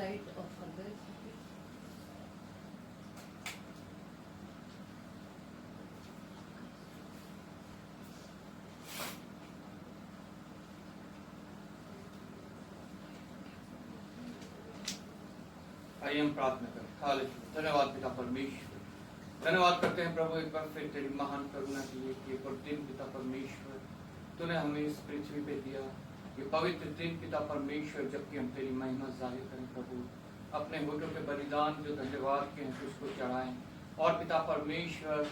Light of कर दे। आइए हम प्रार्थना करें। हालेलुया। धन्यवाद पिता परमेश्वर, धन्यवाद करते हैं प्रभु एक बार फिर तेरी महान करुणा के लिए कि एक और दिन पिता परमेश्वर तूने हमें इस पृथ्वी पे दिया, ये पवित्र दिन पिता परमेश्वर, जबकि हम तेरी महिमा जाहिर करें प्रभु, अपने होठों के बलिदान जो धन्यवाद के हैं उसको चढ़ाएं और पिता परमेश्वर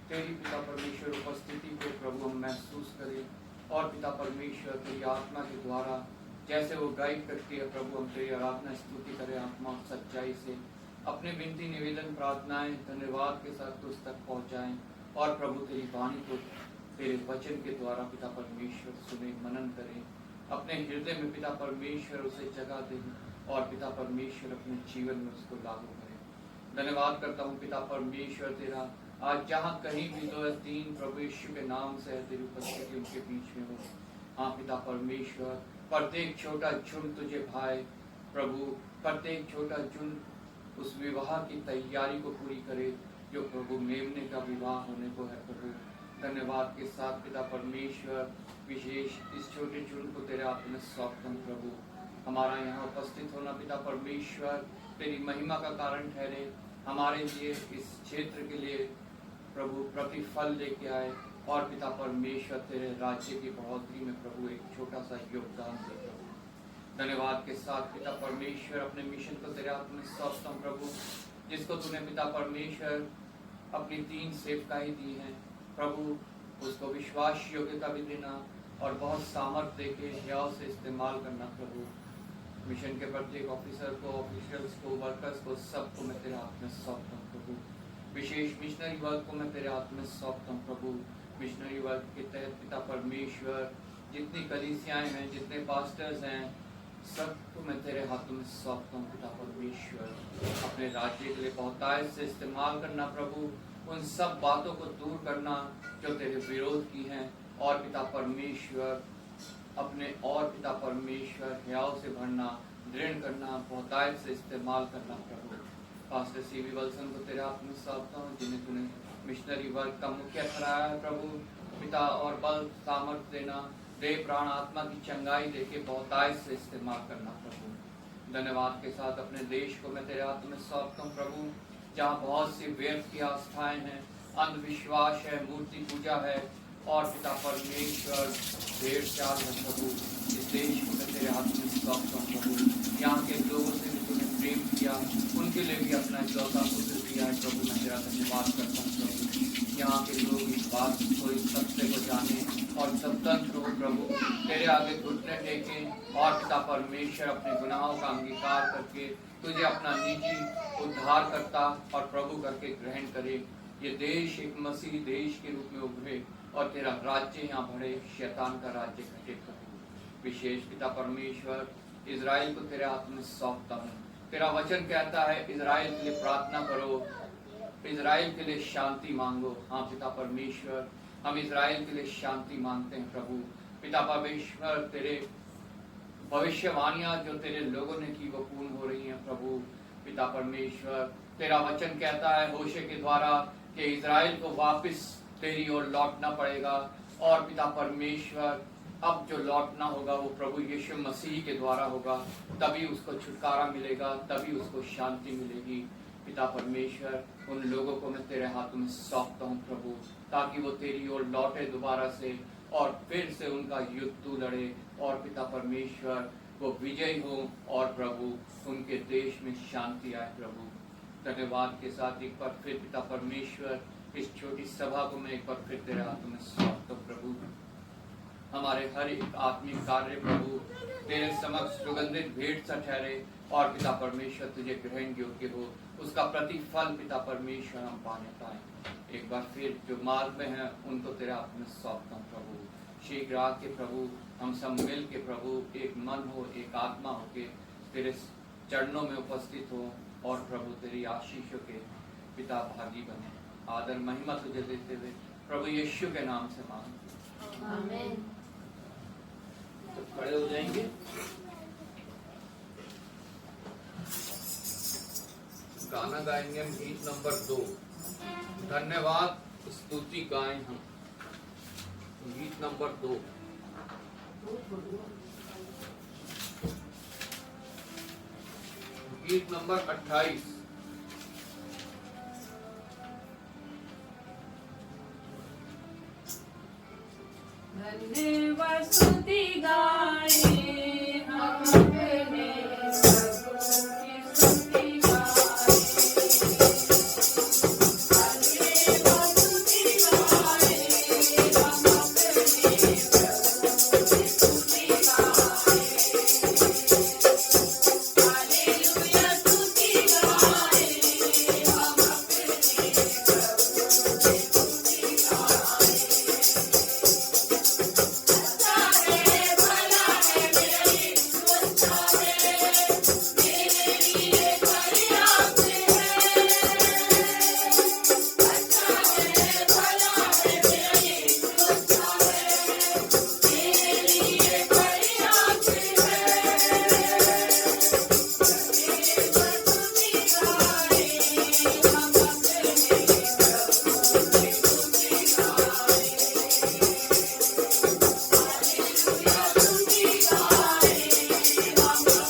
तेरी पिता परमेश्वर उपस्थिति को प्रभु हम महसूस करें और पिता परमेश्वर तेरी आत्मा के द्वारा जैसे वो गाइड करती है प्रभु, हम तेरी आराधना स्तुति करें आत्मा और सच्चाई से, अपने विनती निवेदन प्रार्थनाएं धन्यवाद के साथ तुझ तक पहुंचाएं और प्रभु तेरी वाणी को तेरे वचन के द्वारा पिता परमेश्वर सुने मनन करें, अपने हृदय में पिता परमेश्वर उसे जगह दें और पिता परमेश्वर अपने जीवन में उसको लागू करें। धन्यवाद करता हूँ पिता परमेश्वर तेरा, आज जहाँ कहीं भी 2 या 3 प्रभु यीशु के नाम से तेरी उपस्थिति उनके बीच में हो। हाँ पिता परमेश्वर, प्रत्येक छोटा झुंड तुझे भाई प्रभु, प्रत्येक छोटा झुंड उस विवाह की तैयारी को पूरी करे जो प्रभु मेमने का विवाह होने को है प्रभु। धन्यवाद के साथ पिता परमेश्वर विशेष इस छोटे झुंड को तेरे हाथ में सौंपता हूं प्रभु। हमारा यहाँ उपस्थित होना पिता परमेश्वर तेरी महिमा का कारण ठहरे, हमारे लिए इस क्षेत्र के लिए प्रभु प्रतिफल लेके आए और पिता परमेश्वर तेरे राज्य की बढ़ोतरी में प्रभु एक छोटा सा योगदान दे प्रभु। धन्यवाद के साथ पिता परमेश्वर अपने मिशन को तेरे हाथ में सौंपता हूं प्रभु, जिसको तूने पिता परमेश्वर अपनी 3 सेवकाएं दी हैं प्रभु, उसको विश्वास योग्यता भी देना और बहुत सामर्थ्य देके ह्याव से इस्तेमाल करना प्रभु। मिशन के प्रत्येक ऑफिसर को, ऑफिशियल्स को, वर्कर्स को, सबको मैं तेरे हाथ में सौंपता हूँ प्रभु। विशेष मिशनरी वर्क को मैं तेरे हाथ में सौंपता हूँ प्रभु। मिशनरी वर्क के तहत पिता परमेश्वर जितनी कलीसियाएं हैं, जितने पास्टर्स हैं, सबको मैं तेरे हाथों में सौंपता हूँ पिता परमेश्वर। अपने राज्य के लिए बहुतायत से इस्तेमाल करना प्रभु, उन सब बातों को दूर करना जो तेरे विरोध की हैं और पिता परमेश्वर अपने और पिता परमेश्वर ह्याव से भरना, दृढ़ करना, बहुतायत से इस्तेमाल करना प्रभु। पास्टर सीवी विल्सन को तेरे हाथ में सौंपता हूँ, जिन्हें तूने मिशनरी वर्क का मुखिया ठहराया है प्रभु। पिता और बल सामर्थ्य देना, देह प्राण आत्मा की चंगाई देके बहुतायत से इस्तेमाल करना प्रभु। धन्यवाद के साथ अपने देश को मैं तेरे हाथ में सौंपता हूँ प्रभु, जहाँ बहुत सी व्यर्थ की आस्थाएं हैं, अंधविश्वास है, मूर्ति पूजा है और पिता परमेश्वर भेड़ चाल है प्रभु। इस देश को मैं तेरे हाथ में सौंपता हूँ प्रभु। यहाँ के लोगों से भी तूने प्रेम किया, उनके लिए भी अपना इकलौता पुत्र दिया है प्रभु। मैं तेरा धन्यवाद करता हूँ प्रभु। यहाँ के लोग इस बात को, इस सत्य को जाने और स्वतंत्र हो प्रभु, तेरे आगे घुटने टेके और पिता परमेश्वर अपने गुनाहों का अंगीकार करके तुझे अपना निजी उद्धार करता और प्रभु करके ग्रहण करे। ये देश एक मसीही देश के रूप में उभरे और तेरा राज्य यहाँ बढ़े, शैतान का राज्य घटे प्रभु। विशेष पिता परमेश्वर इजराइल को तेरे हाथ में सौंपता हूँ। तेरा वचन कहता है इजराइल के लिए प्रार्थना करो, इजराइल के लिए शांति मांगो। हाँ पिता परमेश्वर, हम इजराइल के लिए शांति मांगते हैं प्रभु। पिता परमेश्वर तेरे भविष्यवाणियां जो तेरे लोगों ने की वो पूर्ण हो रही हैं प्रभु। पिता परमेश्वर तेरा वचन कहता है होशे के द्वारा कि इजराइल को वापस तेरी ओर लौटना पड़ेगा और पिता परमेश्वर अब जो लौटना होगा वो प्रभु यीशु मसीह के द्वारा होगा, तभी उसको छुटकारा मिलेगा, तभी उसको शांति मिलेगी। पिता परमेश्वर उन लोगों को मैं तेरे हाथों में सौंपता हूँ प्रभु, ताकि वो तेरी ओर लौटे दोबारा से और फिर से उनका युद्ध तू लड़े और पिता परमेश्वर वो विजयी हो और प्रभु उनके देश में शांति आए प्रभु। धन्यवाद के साथ एक बार फिर पिता परमेश्वर इस छोटी सभा को मैं एक बार फिर तेरे हाथों में सौंपता हूँ प्रभु। हमारे हर एक आत्मिक कार्य प्रभु तेरे समक्ष सुगंधित भेंट सा ठहरे और पिता परमेश्वर तुझे ग्रहण योग्य हो, उसका प्रतिफल पिता परमेश्वर हम पाने पाए। एक बार फिर जो मार्ग में है उनको तेरे हाथ में सौंपता हूँ प्रभु। शीघ्र आके प्रभु हम सब मिल के प्रभु एक मन हो, एक आत्मा हो के तेरे चरणों में उपस्थित हो और प्रभु तेरी आशीषों के पिता भागी बने। आदर महिमा तुझे देते हुए प्रभु यीशु के नाम से मांग, आमीन। तो खड़े हो जाएंगे। गाना गाएंगे हम, गीत नंबर 2, धन्यवाद स्तुति गाएं हम, गीत नंबर 2। गीत नंबर 28। धन्यवाद स्तुति गाएं हम अपने प्रभु की स्तुति गाएं। धन्यवाद स्तुति गाएं हम अपने प्रभु की स्तुति गाएं। हालेलुया स्तुति गाएं हम अपने प्रभु की स्तुति गाएं। हम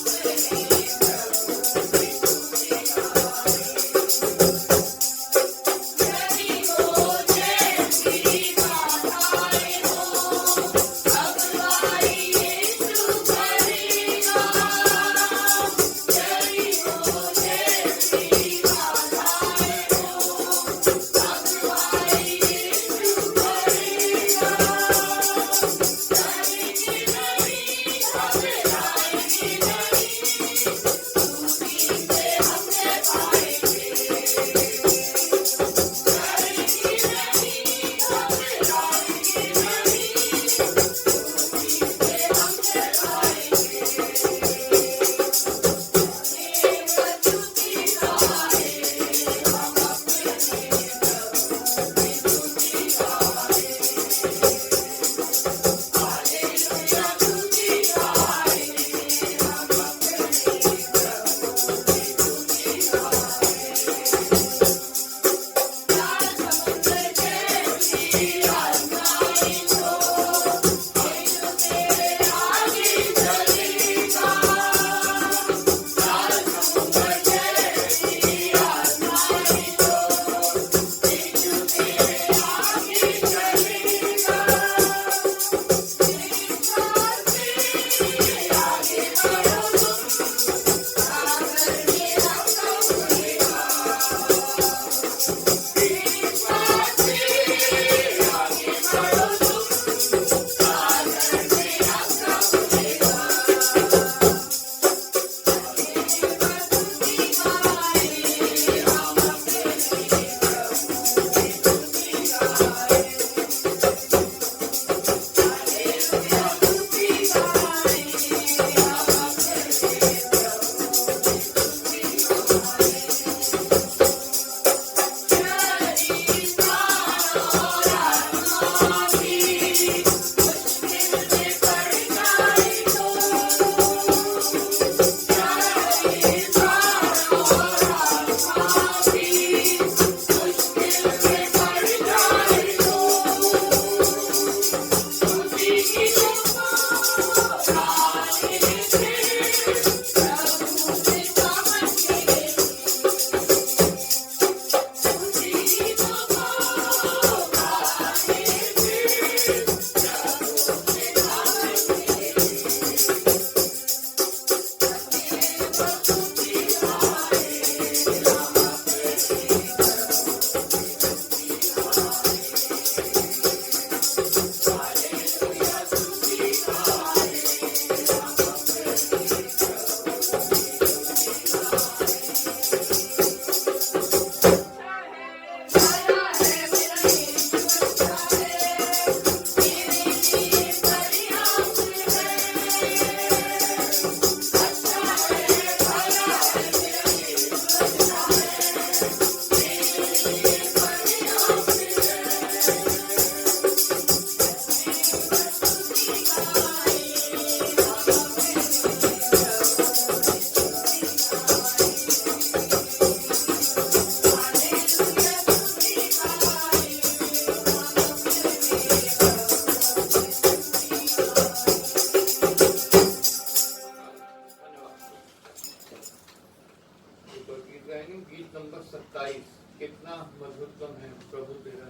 गीत नंबर 27। कितना मधुरतम है प्रभु तेरा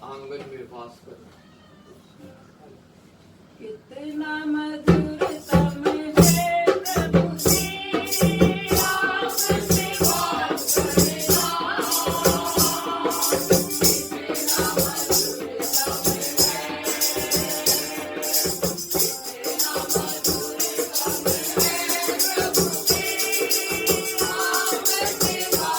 आंगन में वास करना। कितना मधुरतम है प्रभु तेरा आंगन में वास करना। कितना मधुरतम है, कितना मधुरतम है प्रभु तेरा आंगन में वास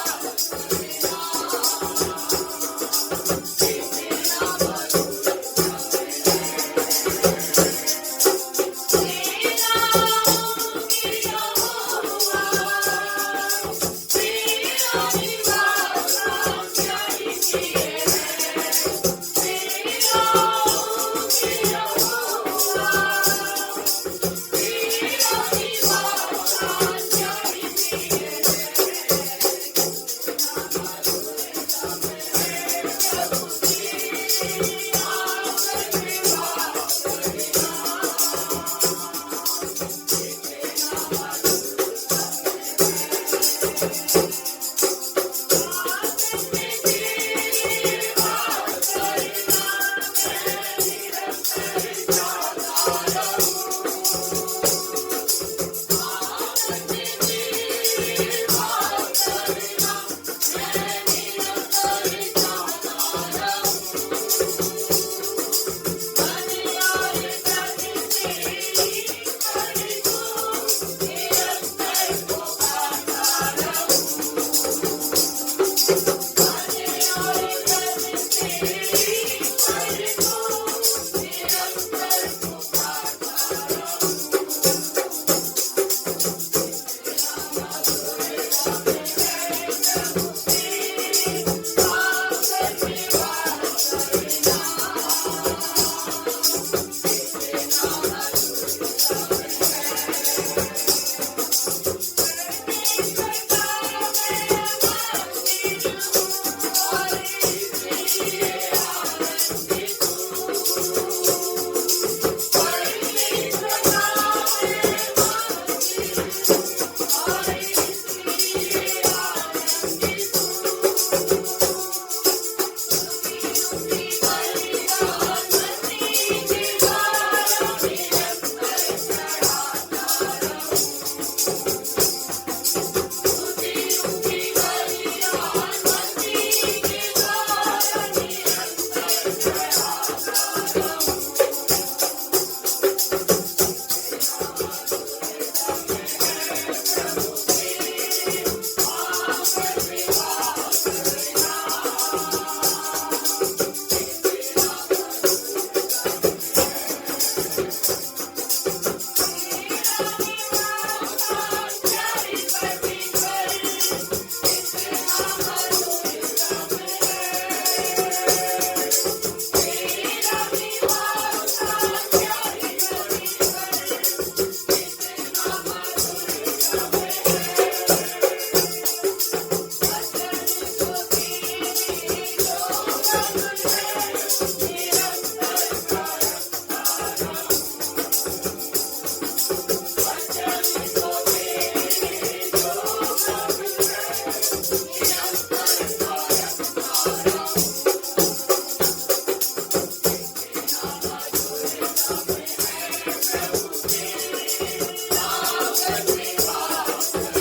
करना।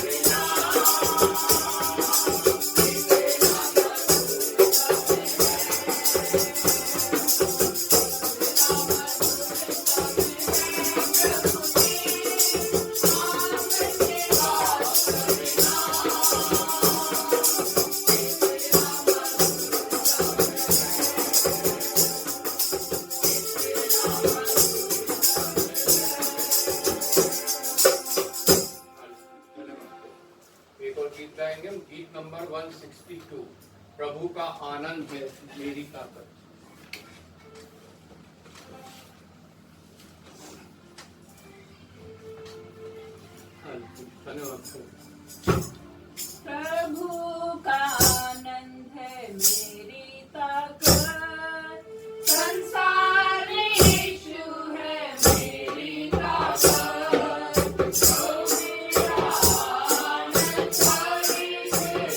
कितना गीत नंबर 162। प्रभु का आनंद है मेरी ताकत। प्रभु का आनंद है मेरी ताकत, संसार में यीशु है मेरी ताकत। तो मेरा आनंद हरी से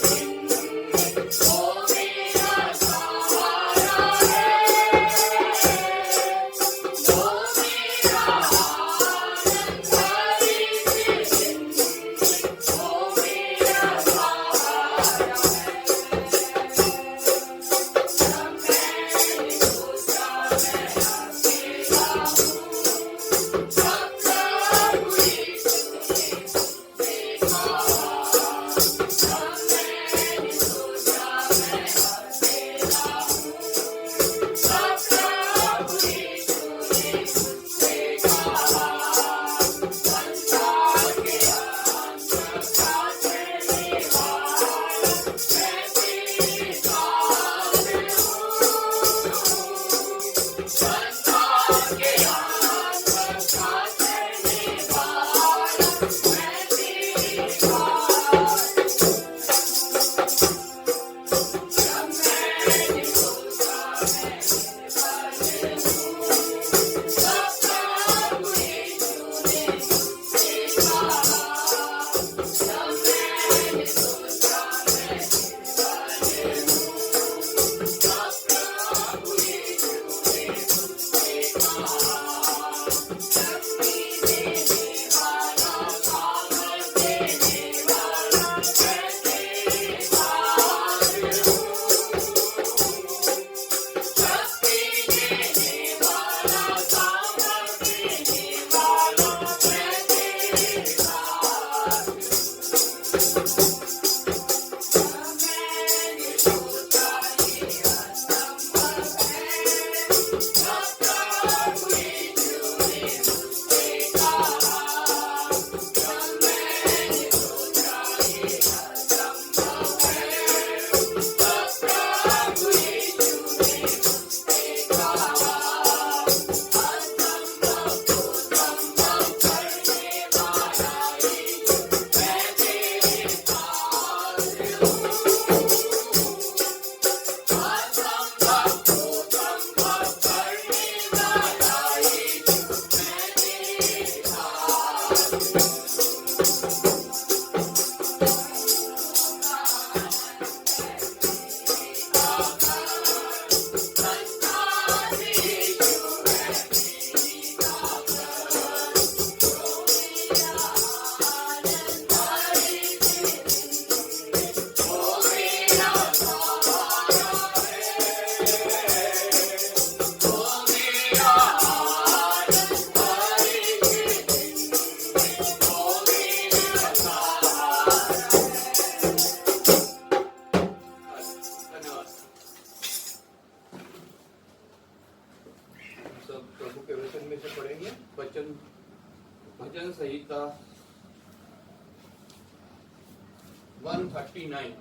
139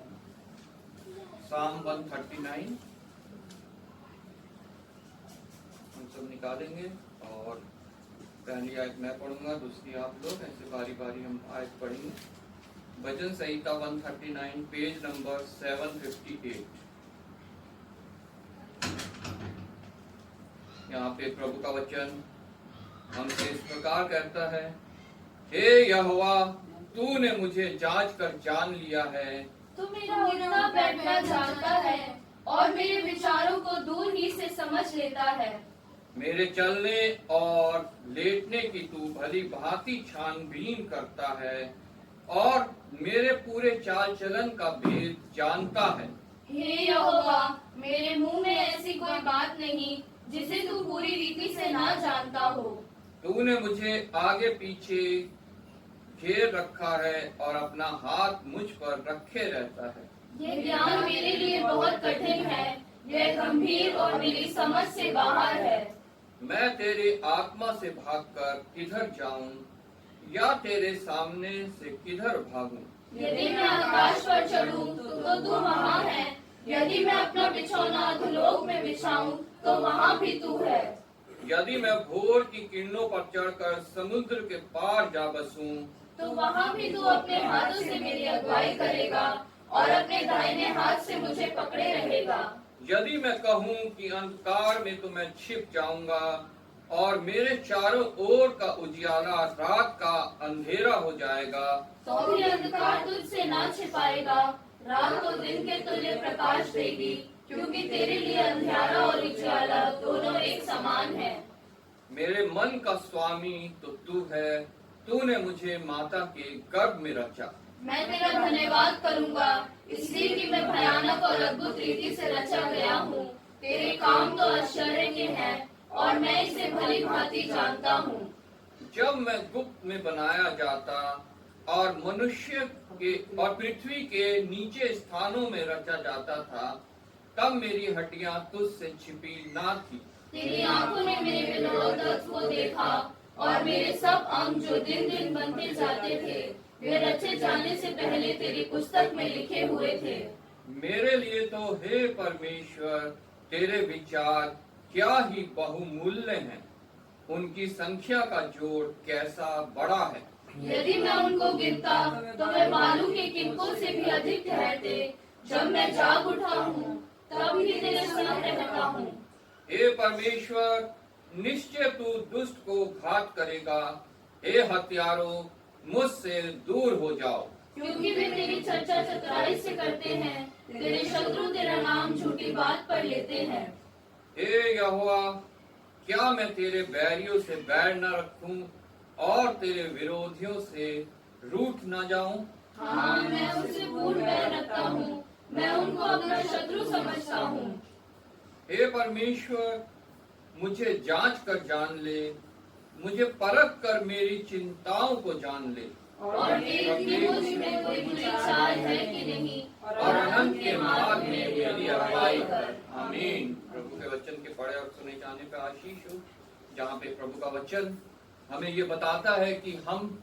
साम 139 हम सब निकालेंगे और पहली आयत मैं पढ़ूंगा, दूसरी आप लोग, ऐसे बारी बारी हम आयत पढ़ेंगे। भजन संहिता 139 पेज नंबर 758। यहाँ पे प्रभु का वचन हमसे इस प्रकार कहता है, हे यहोवा, तूने मुझे जांच कर जान लिया है। तू मेरा उठना बैठना जानता है और मेरे विचारों को दूर ही से समझ लेता है। मेरे चलने और लेटने की तू भली भांति छानबीन करता है और मेरे पूरे चाल चलन का भेद जानता है। हे यहोवा, मेरे मुंह में ऐसी कोई बात नहीं जिसे तू पूरी रीति से ना जानता हो। तूने मुझे आगे पीछे घेर रखा है और अपना हाथ मुझ पर रखे रहता है। ये ज्ञान मेरे लिए बहुत कठिन है, यह गंभीर और मेरी समझ से बाहर है। मैं तेरी आत्मा से भागकर किधर जाऊं या तेरे सामने से किधर भागूं? यदि मैं आकाश पर चढ़ूं तो तू वहाँ है, यदि मैं अपना बिछौना अधोलोक में बिछाऊं तो वहाँ भी तू है। यदि मैं भोर की किरणों पर चढ़कर समुद्र के पार जा बसूं तो वहाँ भी तू अपने हाथों से मेरी अगुवाई करेगा और अपने दाहिने हाथ से मुझे पकड़े रहेगा। यदि मैं कहूँ कि अंधकार में तो मैं छिप जाऊंगा और मेरे चारों ओर का उजियाला रात का अंधेरा हो जाएगा, तो भी अंधकार तुझसे ना छिपाएगा, रात तो दिन के तुल्य प्रकाश देगी, क्योंकि तेरे लिए अंधियारा और उजियाला दोनों एक समान है। मेरे मन का स्वामी तो तू है, तूने मुझे माता के गर्भ में रचा। मैं तेरा धन्यवाद करूंगा, इसलिए कि मैं भयानक और अद्भुत रीति से रचा गया हूँ। तेरे काम तो आश्चर्य के हैं और मैं इसे भली भांति जानता हूँ। जब मैं गुप्त में बनाया जाता और मनुष्य के और पृथ्वी के नीचे स्थानों में रचा जाता था, तब मेरी हड्डियां तुझसे छिपी ना थी। तेरी आंखों ने मेरे विनोदत्व को देखा और मेरे सब अंग जो दिन दिन बनते जाते थे, वे रचे जाने से पहले तेरी पुस्तक में लिखे हुए थे। मेरे लिए तो हे परमेश्वर, तेरे विचार क्या ही बहुमूल्य हैं, उनकी संख्या का जोड़ कैसा बड़ा है। यदि मैं उनको गिनता तो वे बालू के किनकों से भी अधिक ठहरते। जब मैं जाग उठा हूँ तब भी तेरे संग रहता हूँ। हे परमेश्वर, निश्चय तू दुष्ट को घात करेगा। हे हत्यारों, मुझसे दूर हो जाओ, क्योंकि वे तेरी चर्चा चतुराई से करते हैं, तेरे शत्रु तेरा नाम झूठी बात पर लेते हैं। हे यहोवा, क्या मैं तेरे बैरियों से बैर न रखूं और तेरे विरोधियों से रूठ न जाऊं? हाँ, मैं उनसे पूर्ण बैर रखता हूँ, मैं उनको अपना शत्रु समझता हूँ। हे परमेश्वर, मुझे जांच कर जान ले, मुझे परख कर मेरी चिंताओं को जान ले और देख कि मुझ में कोई बुरी चाल है कि नहीं, और अनंत के मार्ग में मेरी अगुवाई कर। आमीन। प्रभु के वचन के पढ़े और सुने जाने पर आशीष हो। जहाँ पे प्रभु का वचन हमें ये बताता है कि हम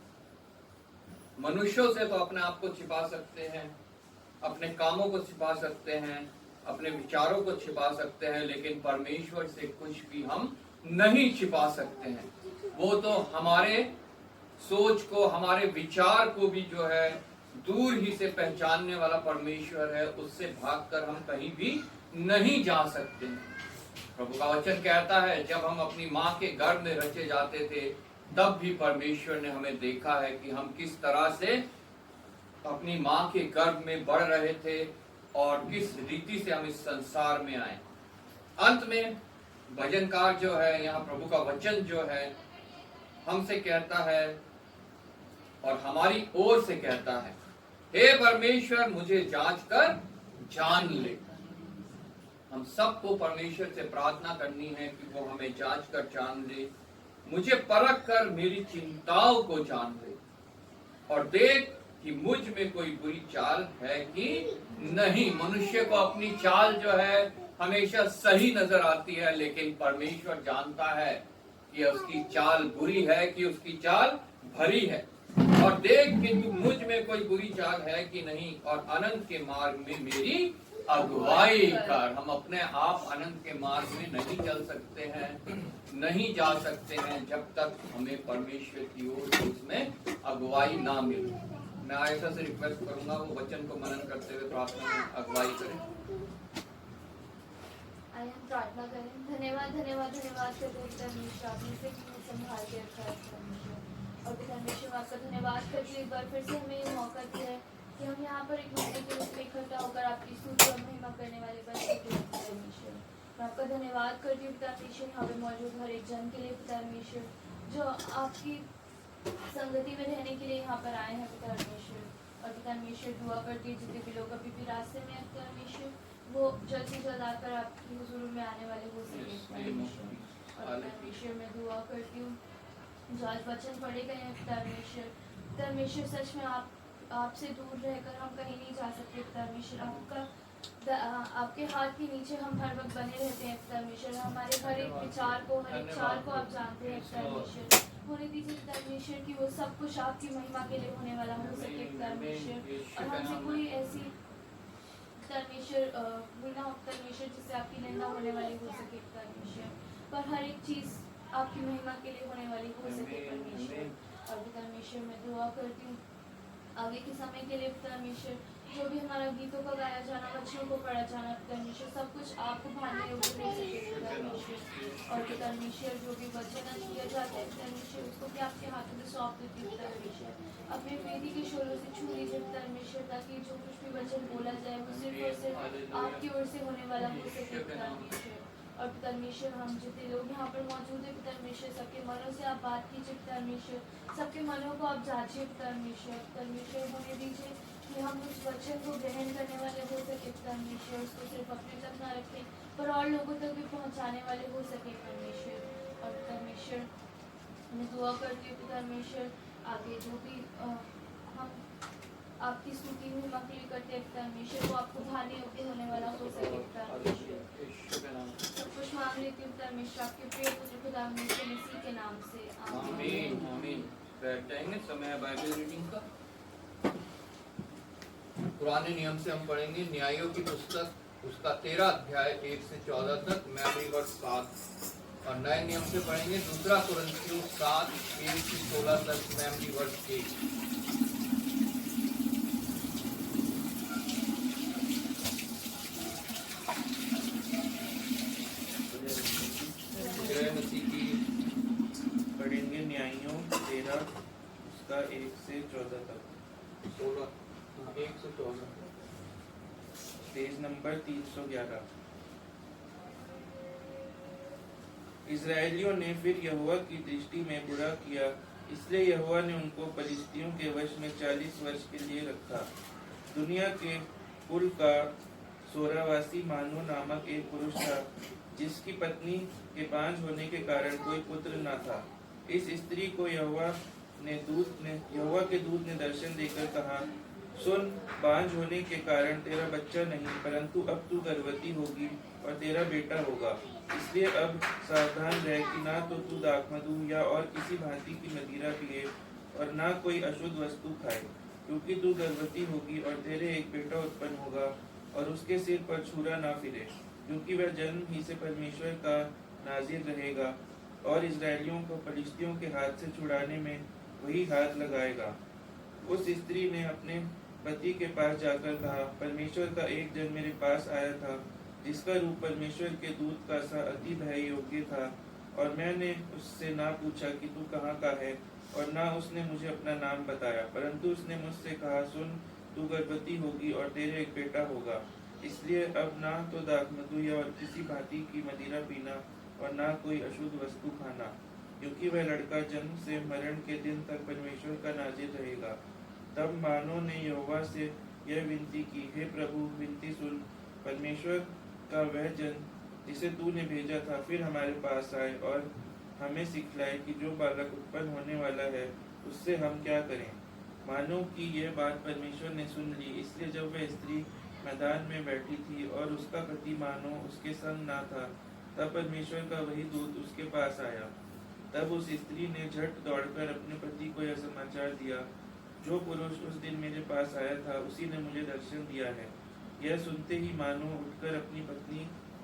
मनुष्यों से तो अपने आप को छिपा सकते हैं, अपने कामों को छिपा सकते हैं, अपने विचारों को छिपा सकते हैं, लेकिन परमेश्वर से कुछ भी हम नहीं छिपा सकते हैं। वो तो हमारे सोच को, हमारे विचार को भी जो है दूर ही से पहचानने वाला परमेश्वर है, उससे भागकर हम कहीं भी नहीं जा सकते। प्रभु का वचन कहता है, जब हम अपनी माँ के गर्भ में रचे जाते थे, तब भी परमेश्वर ने हमें देखा है कि हम किस तरह से अपनी माँ के गर्भ में बढ़ रहे थे और किस रीति से हम इस संसार में आए। अंत में भजनकार जो है, यहाँ प्रभु का वचन जो है हमसे कहता है और हमारी ओर से कहता है, हे परमेश्वर, मुझे जांच कर जान ले। हम सबको परमेश्वर से प्रार्थना करनी है कि वो हमें जांच कर जान ले, मुझे परख कर मेरी चिंताओं को जान ले और देख कि मुझ में कोई बुरी चाल है कि नहीं। मनुष्य को अपनी चाल जो है हमेशा सही नजर आती है, लेकिन परमेश्वर जानता है कि उसकी चाल बुरी है कि उसकी चाल भरी है। और देख कि तू मुझ में कोई बुरी चाल है कि नहीं, और अनंत के मार्ग में मेरी अगुवाई कर। हम अपने आप अनंत के मार्ग में नहीं चल सकते हैं, नहीं जा सकते हैं, जब तक हमें परमेश्वर की ओर से उसमें अगुवाई ना मिले। मैं आयशा से रिक्वेस्ट करूंगा वो वचन को मनन करते हुए प्रार्थना में अगुवाई करें। आइए हम प्रार्थना करें। धन्यवाद धन्यवाद धन्यवाद करते हैं परमेश्वर, आपने से हमें संभाल के रखा है परमेश्वर। और परमेश्वर आपका धन्यवाद करते हुए एक बार फिर से हमें ये मौका दिया है कि हम यहाँ पर एक दूसरे के रूप में इकट्ठा होकर आपकी स्तुति और महिमा करने वाले बन सके परमेश्वर। मैं आपका धन्यवाद करती हूँ परमेश्वर, यहाँ पे मौजूद हर एक जन के लिए परमेश्वर, जो आपकी संगति में रहने के लिए यहाँ पर आए हैं परमेश्वर। और परमेश्वर दुआ करती है जितने भी लोग अभी भी रास्ते में हैं परमेश्वर, वो जल्द से जल्द आकर आपकी हुजूर में आने वाले हो सके परमेश्वर। और परमेश्वर मैं दुआ करती हूँ जो आज वचन पढ़े गए हैं परमेश्वर, परमेश्वर सच में आपसे दूर रहकर हम कहीं नहीं जा सकते परमेश्वर। आपके हाथ के नीचे हम हर वक्त बने रहते हैं परमेश्वर। हमारे हर एक विचार को, हर एक चाल को आप जानते हैं परमेश्वर। होने दीजिए परमेश्वर कि वो सब कुछ आपकी महिमा के लिए होने वाला हो सके परमेश्वर। और हमसे कोई ऐसी परमेश्वर गुना परमेश्वर जिससे आपकी निंदा होने वाली हो सके परमेश्वर, पर हर एक चीज आपकी महिमा के लिए होने वाली हो सके परमेश्वर। और परमेश्वर मैं दुआ करती हूँ आगे के समय के लिए परमेश्वर, जो भी हमारा गीतों का गाया जाना, वचनों को पढ़ा जाना परमेश्वर, सब कुछ आपको भाने योग्य हो सके परमेश्वर। और परमेश्वर जो भी वचन किया जाता है परमेश्वर, उसको भी आपके हाथों में सौंप देती हूँ परमेश्वर। अपने प्रीति के शोरों से छू लीजिए परमेश्वर, ताकि जो कुछ भी वचन बोला जाए वो सिर्फ और सिर्फ आपकी ओर से होने वाला हो सके परमेश्वर। और परमेश्वर हम जितने लोग यहाँ पर मौजूद है परमेश्वर, सबके मनों से आप बात कीजिए परमेश्वर, सबके मनों को आप जांचिए परमेश्वर। परमेश्वर होने दीजिए कि हम उस वचन को ग्रहण करने वाले हो सके परमेश्वर, उसको सिर्फ अपने तक ना रखें पर और लोगों तक भी पहुँचाने वाले हो सके परमेश्वर। और परमेश्वर मैं दुआ करती हूँ परमेश्वर आगे जो भी हम आपकी स्तुति में मकली करते हैं परमेश्वर, वो आपको भाने योग्य होने वाला हो सके परमेश्वर। सब कुछ मांग लेती हूँ परमेश्वर आपके प्रिय पुत्र खुदा यीशु मसीह के नाम से, आमीन आमीन। बैठ जाएंगे, समय है बाइबल रीडिंग का। पुराने नियम से हम पढ़ेंगे न्यायों की पुस्तक उसका 13 अध्याय 1 से 14 तक, मेमोरी वर्ष 7। और नए नियम से पढ़ेंगे दूसरा कुरिन्थियों 7 1 से 16 तक, मेमोरी वर्ष 1। पढ़ेंगे न्यायों 13 उसका 1 से 14 तक। 16 1 से 14 पेज नंबर 311। इजरायलियों ने फिर यहोवा की दृष्टि में बुरा किया, इसलिए यहोवा ने उनको पलिश्तियों के वश में 40 वर्ष के लिए रखा। दुनिया के कुल का सोरावासी मानो नामक एक पुरुष था, जिसकी पत्नी के बांझ होने के कारण कोई पुत्र न था। इस स्त्री को यहोवा के दूत ने दर्शन देकर कहा, सुन, बांझ होने के कारण तेरा बच्चा नहीं, परंतु अब तू गर्भवती होगी और तेरा बेटा होगा। इसलिए अब सावधान रह कि ना तो तू दाखमधु या और किसी भांति की मदिरा पिए और ना कोई अशुद्ध वस्तु खाए, क्योंकि तू गर्भवती होगी और तेरे एक बेटा उत्पन्न होगा और उसके सिर पर छुरा ना फिरे, क्योंकि वह जन्म ही से परमेश्वर का नाज़िर रहेगा और इजरायलियों को पलिश्तियों के हाथ से छुड़ाने में वही हाथ लगाएगा। उस स्त्री ने अपने पति के पास जाकर कहा, परमेश्वर का एक जन मेरे पास आया था, जिसका रूप परमेश्वर के दूत का सा अति भय योग्य था, और मैंने उससे ना पूछा कि तू कहाँ का है, और ना उसने मुझे अपना नाम बताया, परंतु उसने मुझसे कहा, सुन, तू गर्भवती होगी और तेरे एक बेटा होगा। इसलिए अब ना तो दाखमधु या और किसी भांति की मदिरा पीना और ना कोई अशुद्ध वस्तु खाना, क्योंकि वह लड़का जन्म से मरण के दिन तक परमेश्वर का नाज़िर रहेगा। तब मानो ने यहोवा से यह विनती की, हे प्रभु, विनती सुन, परमेश्वर का वह जन जिसे तूने भेजा था फिर हमारे पास आए और हमें सिखलाए कि जो बालक उत्पन्न होने वाला है उससे हम क्या करें। मानो कि यह बात परमेश्वर ने सुन ली, इसलिए जब वह स्त्री मैदान में बैठी थी और उसका पति मानो उसके संग ना था, तब परमेश्वर का वही दूत उसके पास आया। तब उस स्त्री ने झट दौड़कर अपने पति को यह समाचार दिया जो पुरुष उस दिन मेरे पास आया था उसी ने मुझे दर्शन दिया है। यह सुनते ही मानो उठकर अपनी पत्नी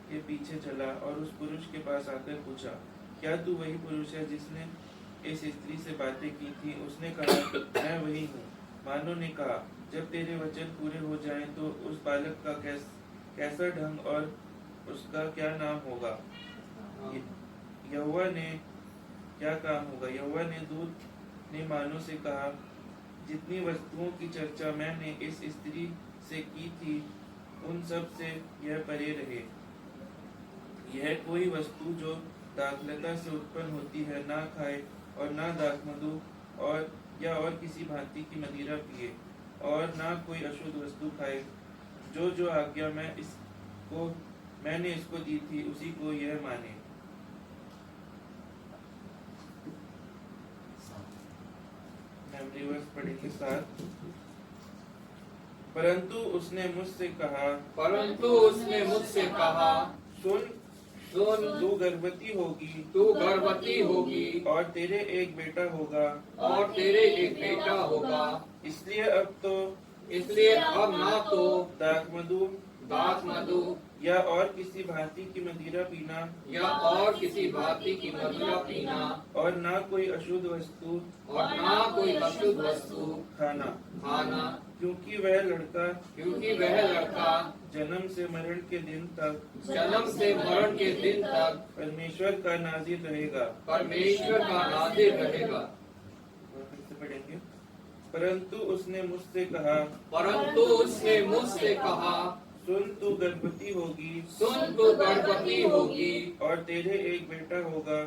के पीछे चला और उस पुरुष के पास आकर पूछा, क्या तू वही पुरुष है जिसने इस स्त्री से बातें की थी? उसने कहा, मैं वही हूँ। मानो ने कहा, जब तेरे वचन पूरे हो जाएं तो उस बालक का कैसा ढंग और उसका क्या नाम होगा? यहोवा ने क्या काम होगा? यहोवा ने दूत ने मानो से कहा, जितनी वस्तुओं की चर्चा मैंने इस स्त्री से की थी उन सब से यह परे रहे। यह कोई वस्तु जो दाखलता से उत्पन्न होती है ना खाए और ना दाखमधु और किसी भांति की मदिरा पिए और ना कोई अशुद्ध वस्तु खाए। जो आज्ञा मैंने इसको दी थी उसी को यह माने। मेमोरी वर्स पढ़ेंगे 7। परंतु उसने मुझसे कहा, सुन, तू गर्भवती होगी और तेरे एक बेटा होगा। इसलिए अब ना तो दाखमधु या और किसी भांति की मदिरा पीना और ना कोई अशुद्ध वस्तु खाना, क्योंकि वह लड़का जन्म से मरण के दिन तक परमेश्वर का नाज़िर रहेगा। पढ़ेंगे। परंतु उसने मुझसे कहा, सुन, तू गर्भवती होगी और तेरे एक बेटा होगा।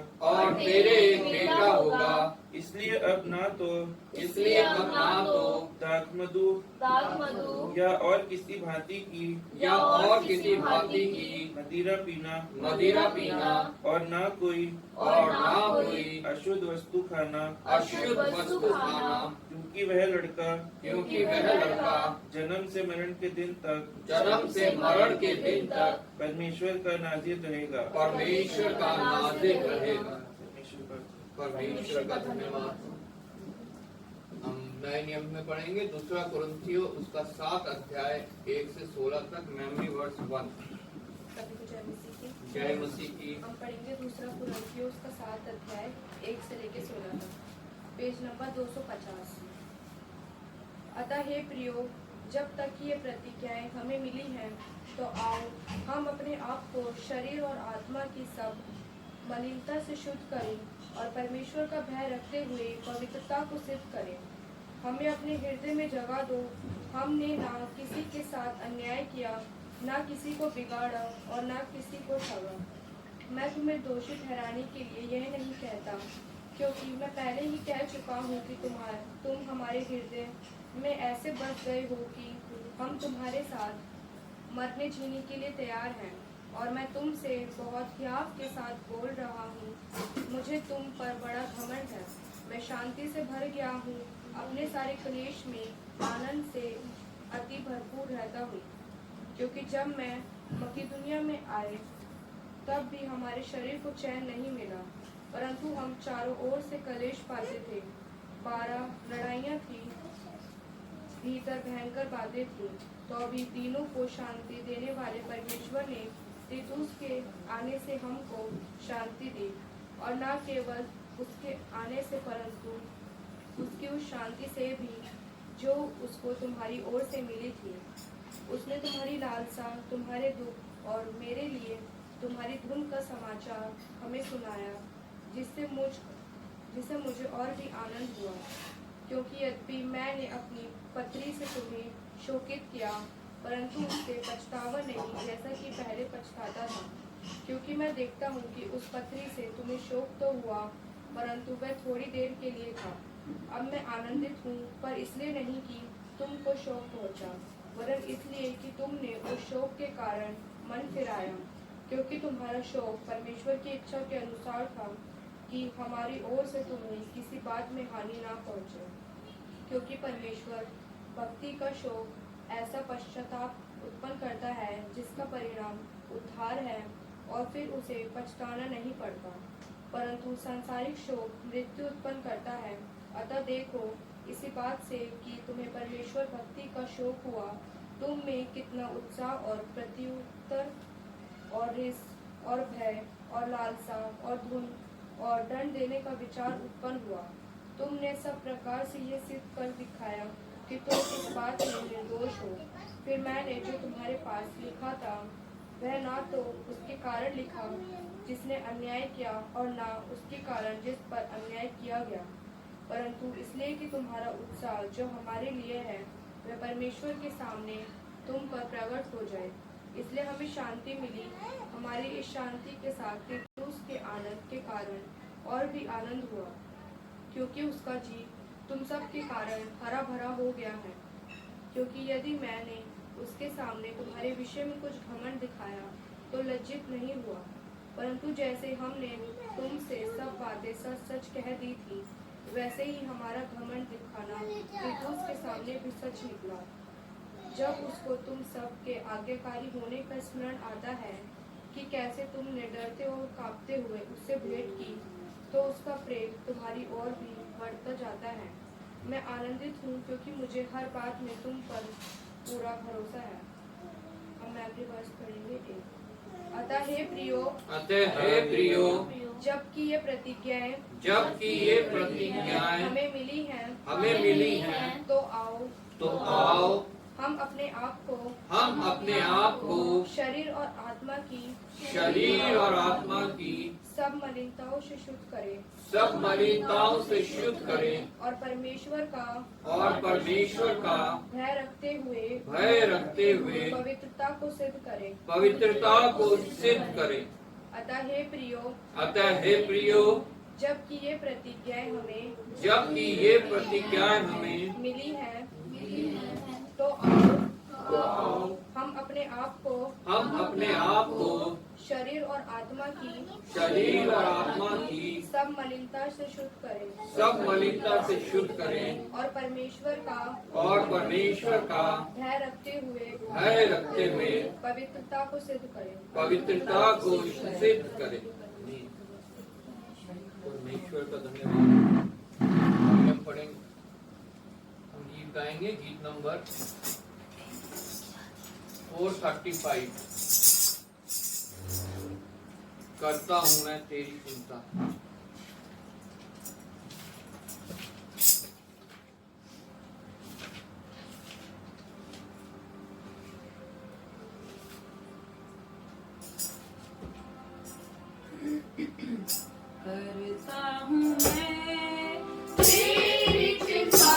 इसलिए अब ना तो दाखमधु या और किसी भांति की मदिरा पीना और ना कोई अशुद्ध वस्तु खाना, क्योंकि वह लड़का जन्म से मरण के दिन तक परमेश्वर का नाज़िर रहेगा। परमेश्वर का धन्यवाद। हम नए नियम में पढ़ेंगे 2 कुरिन्थियों उसका 7 अध्याय 1 से 16 तक। Memory verse 1। जय मसीह की। हम पढ़ेंगे 2 कुरिन्थियों उसका 7 अध्याय 1 से लेकर 16 तक, पेज नंबर 250। अतः हे प्रियो, जब तक ये प्रतिज्ञाएं हमें मिली हैं तो आओ हम अपने आप को शरीर और आत्मा की सब मलिनता से शुद्ध करें और परमेश्वर का भय रखते हुए पवित्रता को सिद्ध करें। हमें अपने हृदय में जगह दो। हमने ना किसी के साथ अन्याय किया, ना किसी को बिगाड़ा और ना किसी को ठगा। मैं तुम्हें दोषी ठहराने के लिए यह नहीं कहता, क्योंकि मैं पहले ही कह चुका हूँ कि तुम हमारे हृदय में ऐसे बस गए हो कि हम तुम्हारे साथ मरने जीने के लिए तैयार हैं। और मैं तुमसे बहुत त्याग के साथ बोल रहा हूँ, मुझे तुम पर बड़ा घमंड है। मैं शांति से भर गया हूँ, अपने सारे क्लेश में आनंद से अति भरपूर रहता हूँ, क्योंकि जब मैं मकिदुनिया में आए तब भी हमारे शरीर को चैन नहीं मिला, परंतु हम चारों ओर से क्लेश पाते थे। 12 लड़ाइयाँ थी, भीतर भयंकर बातें थी, तो भी तीनों को शांति देने वाले परमेश्वर ने तीतुस के आने से हमको शांति दी, और न केवल उसके आने से परंतु उसकी उस शांति से भी जो उसको तुम्हारी ओर से मिली थी। उसने तुम्हारी लालसा, तुम्हारे दुख और मेरे लिए तुम्हारी धुन का समाचार हमें सुनाया, जिससे मुझे और भी आनंद हुआ, क्योंकि यद्यपि मैंने अपनी पत्री से तुम्हें शोकित किया, परंतु उससे पछतावा नहीं, जैसा कि पहले पछताता था। क्योंकि मैं देखता हूँ कि उस पत्री से तुम्हें शोक तो हुआ, परंतु वह थोड़ी देर के लिए था। अब मैं आनंदित हूँ, पर इसलिए नहीं कि तुमको शोक पहुँचा, वरन इसलिए कि तुमने उस शोक के कारण मन फिराया, क्योंकि तुम्हारा शोक परमेश्वर की इच्छा के अनुसार था कि हमारी ओर से तुम्हें किसी बात में हानि ना पहुँचे। क्योंकि परमेश्वर भक्ति का शोक ऐसा पश्चाताप उत्पन्न करता है जिसका परिणाम उद्धार है, और फिर उसे पछताना नहीं पड़ता। परंतु सांसारिक शोक मृत्यु उत्पन्न करता है। अतः देखो, इसी बात से कि तुम्हें परमेश्वर भक्ति का शौक हुआ। तुम में कितना उत्साह और प्रत्युत्तर और रिस और भय और लालसा और धुन और दंड देने का विचार उत्पन्न हुआ। तुमने सब प्रकार से ये सिद्ध कर दिखाया कि तुम इस बात में निर्दोष हो। फिर मैंने जो तुम्हारे पास लिखा था वह ना तो उसके कारण लिखा जिसने अन्याय किया और ना उसके कारण जिस पर अन्याय किया गया, परंतु इसलिए कि तुम्हारा उत्साह जो हमारे लिए है वह परमेश्वर के सामने तुम पर प्रकट हो जाए। इसलिए हमें शांति मिली। हमारी इस शांति के साथ तीतुस के आनंद के कारण और भी आनंद हुआ, क्योंकि उसका जी तुम सब के कारण हरा भरा हो गया है। क्योंकि यदि मैंने उसके सामने तुम्हारे विषय में कुछ घमंड दिखाया तो लज्जित नहीं हुआ, परंतु जैसे हमने तुमसे सब बातें सच सच कह दी थी वैसे ही हमारा घमंड दिखाना तीतुस के सामने भी सच निकला। जब उसको तुम सब के आज्ञाकारी होने का स्मरण आता है कि कैसे तुमने डरते और कांपते हुए उससे भेंट की, तो उसका प्रेम तुम्हारी ओर भी बढ़ता जाता है। मैं आनंदित हूँ क्योंकि मुझे हर बात में तुम पर पूरा भरोसा है। हम मैं अगली वर्ष पढ़ेंगे एक। अतः हे प्रियो, जबकि ये प्रतिज्ञाएं हमें मिली हैं, तो आओ हम अपने आप को शरीर और आत्मा की सब मलिनताओं से शुद्ध करें और परमेश्वर का भय रखते हुए पवित्रता को सिद्ध करें। अतः हे प्रियो, जबकि ये प्रतिज्ञाएं हमें मिली हैं, तो आओ हम अपने आप को शरीर और आत्मा की सब मलिनता से शुद्ध करें और परमेश्वर का भय रखते हुए पवित्रता को सिद्ध करें। परमेश्वर का धन्यवाद। हम पढ़ेंगे, हम गीत गाएंगे, गीत नंबर 435। करता हूँ मैं तेरी चिंता। करता हूँ मैं तेरी चिंता,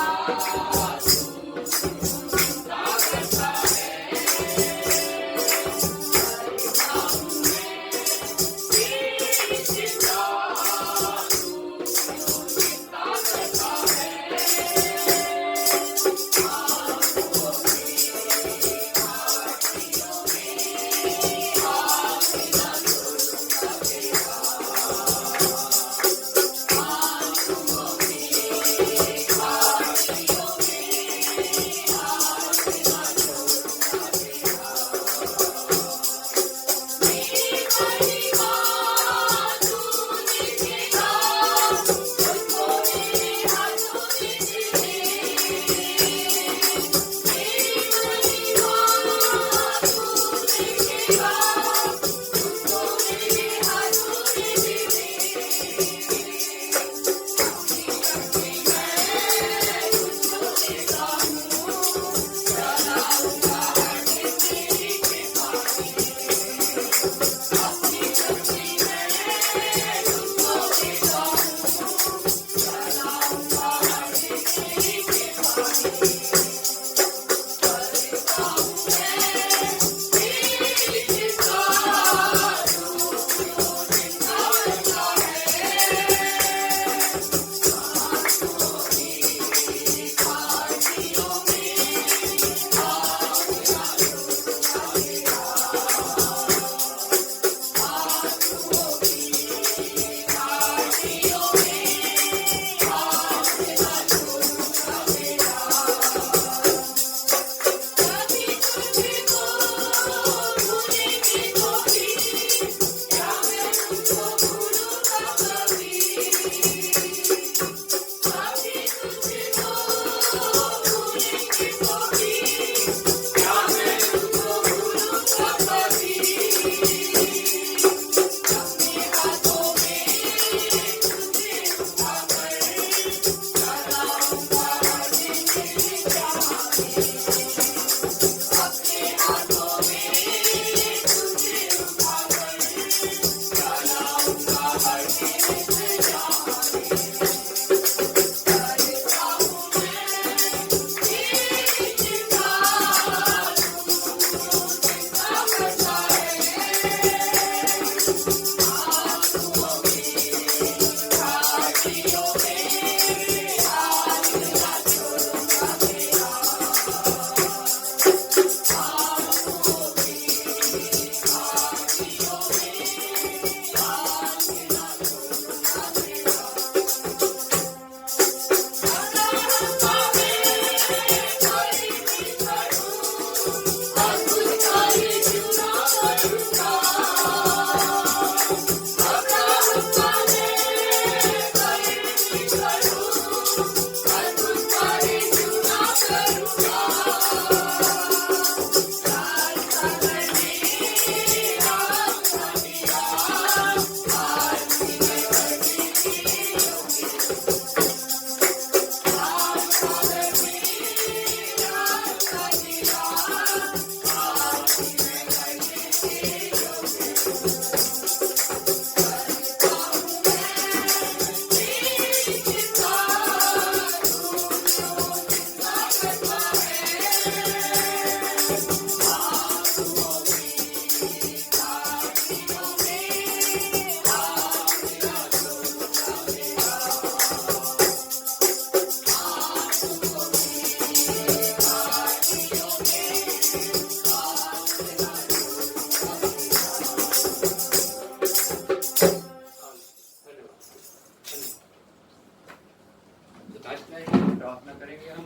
प्रार्थना करेंगे हम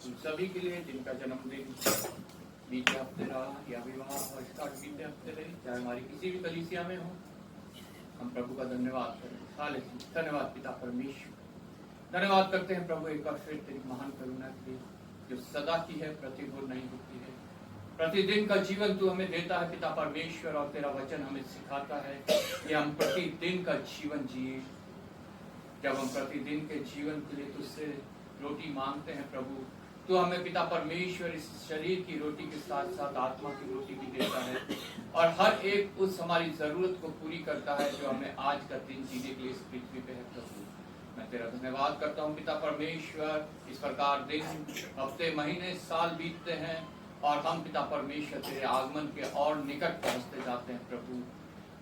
उन सभी के लिए जिनका जन्मदिन बीते हफ्ते रहा या विवाह वर्षगांठ बीते हफ्ते रही, चाहे हमारी किसी भी कलीसिया में हो, हम प्रभु का धन्यवाद करें। हालेलुया। धन्यवाद पिता परमेश्वर, धन्यवाद करते हैं प्रभु एक बार फिर तेरी महान करुणा के लिए जो सदा की है, प्रतिकूल नहीं होती है। प्रतिदिन का जीवन तू हमें देता है पिता परमेश्वर, और तेरा वचन हमें सिखाता है कि हम प्रतिदिन का जीवन जिए। जब हम प्रतिदिन के जीवन के लिए तुझसे रोटी मांगते हैं प्रभु, तो हमें पिता परमेश्वर इस शरीर की रोटी के साथ साथ आत्मा की रोटी भी देता है, और हर एक उस हमारी जरूरत को पूरी करता है जो हमें आज का दिन जीने के लिए इस पृथ्वी पे है प्रभु। मैं तेरा धन्यवाद करता हूँ पिता परमेश्वर। इस प्रकार दिन, हफ्ते, महीने, साल बीतते हैं और हम पिता परमेश्वर तेरे आगमन के और निकट पहुँचते जाते हैं प्रभु।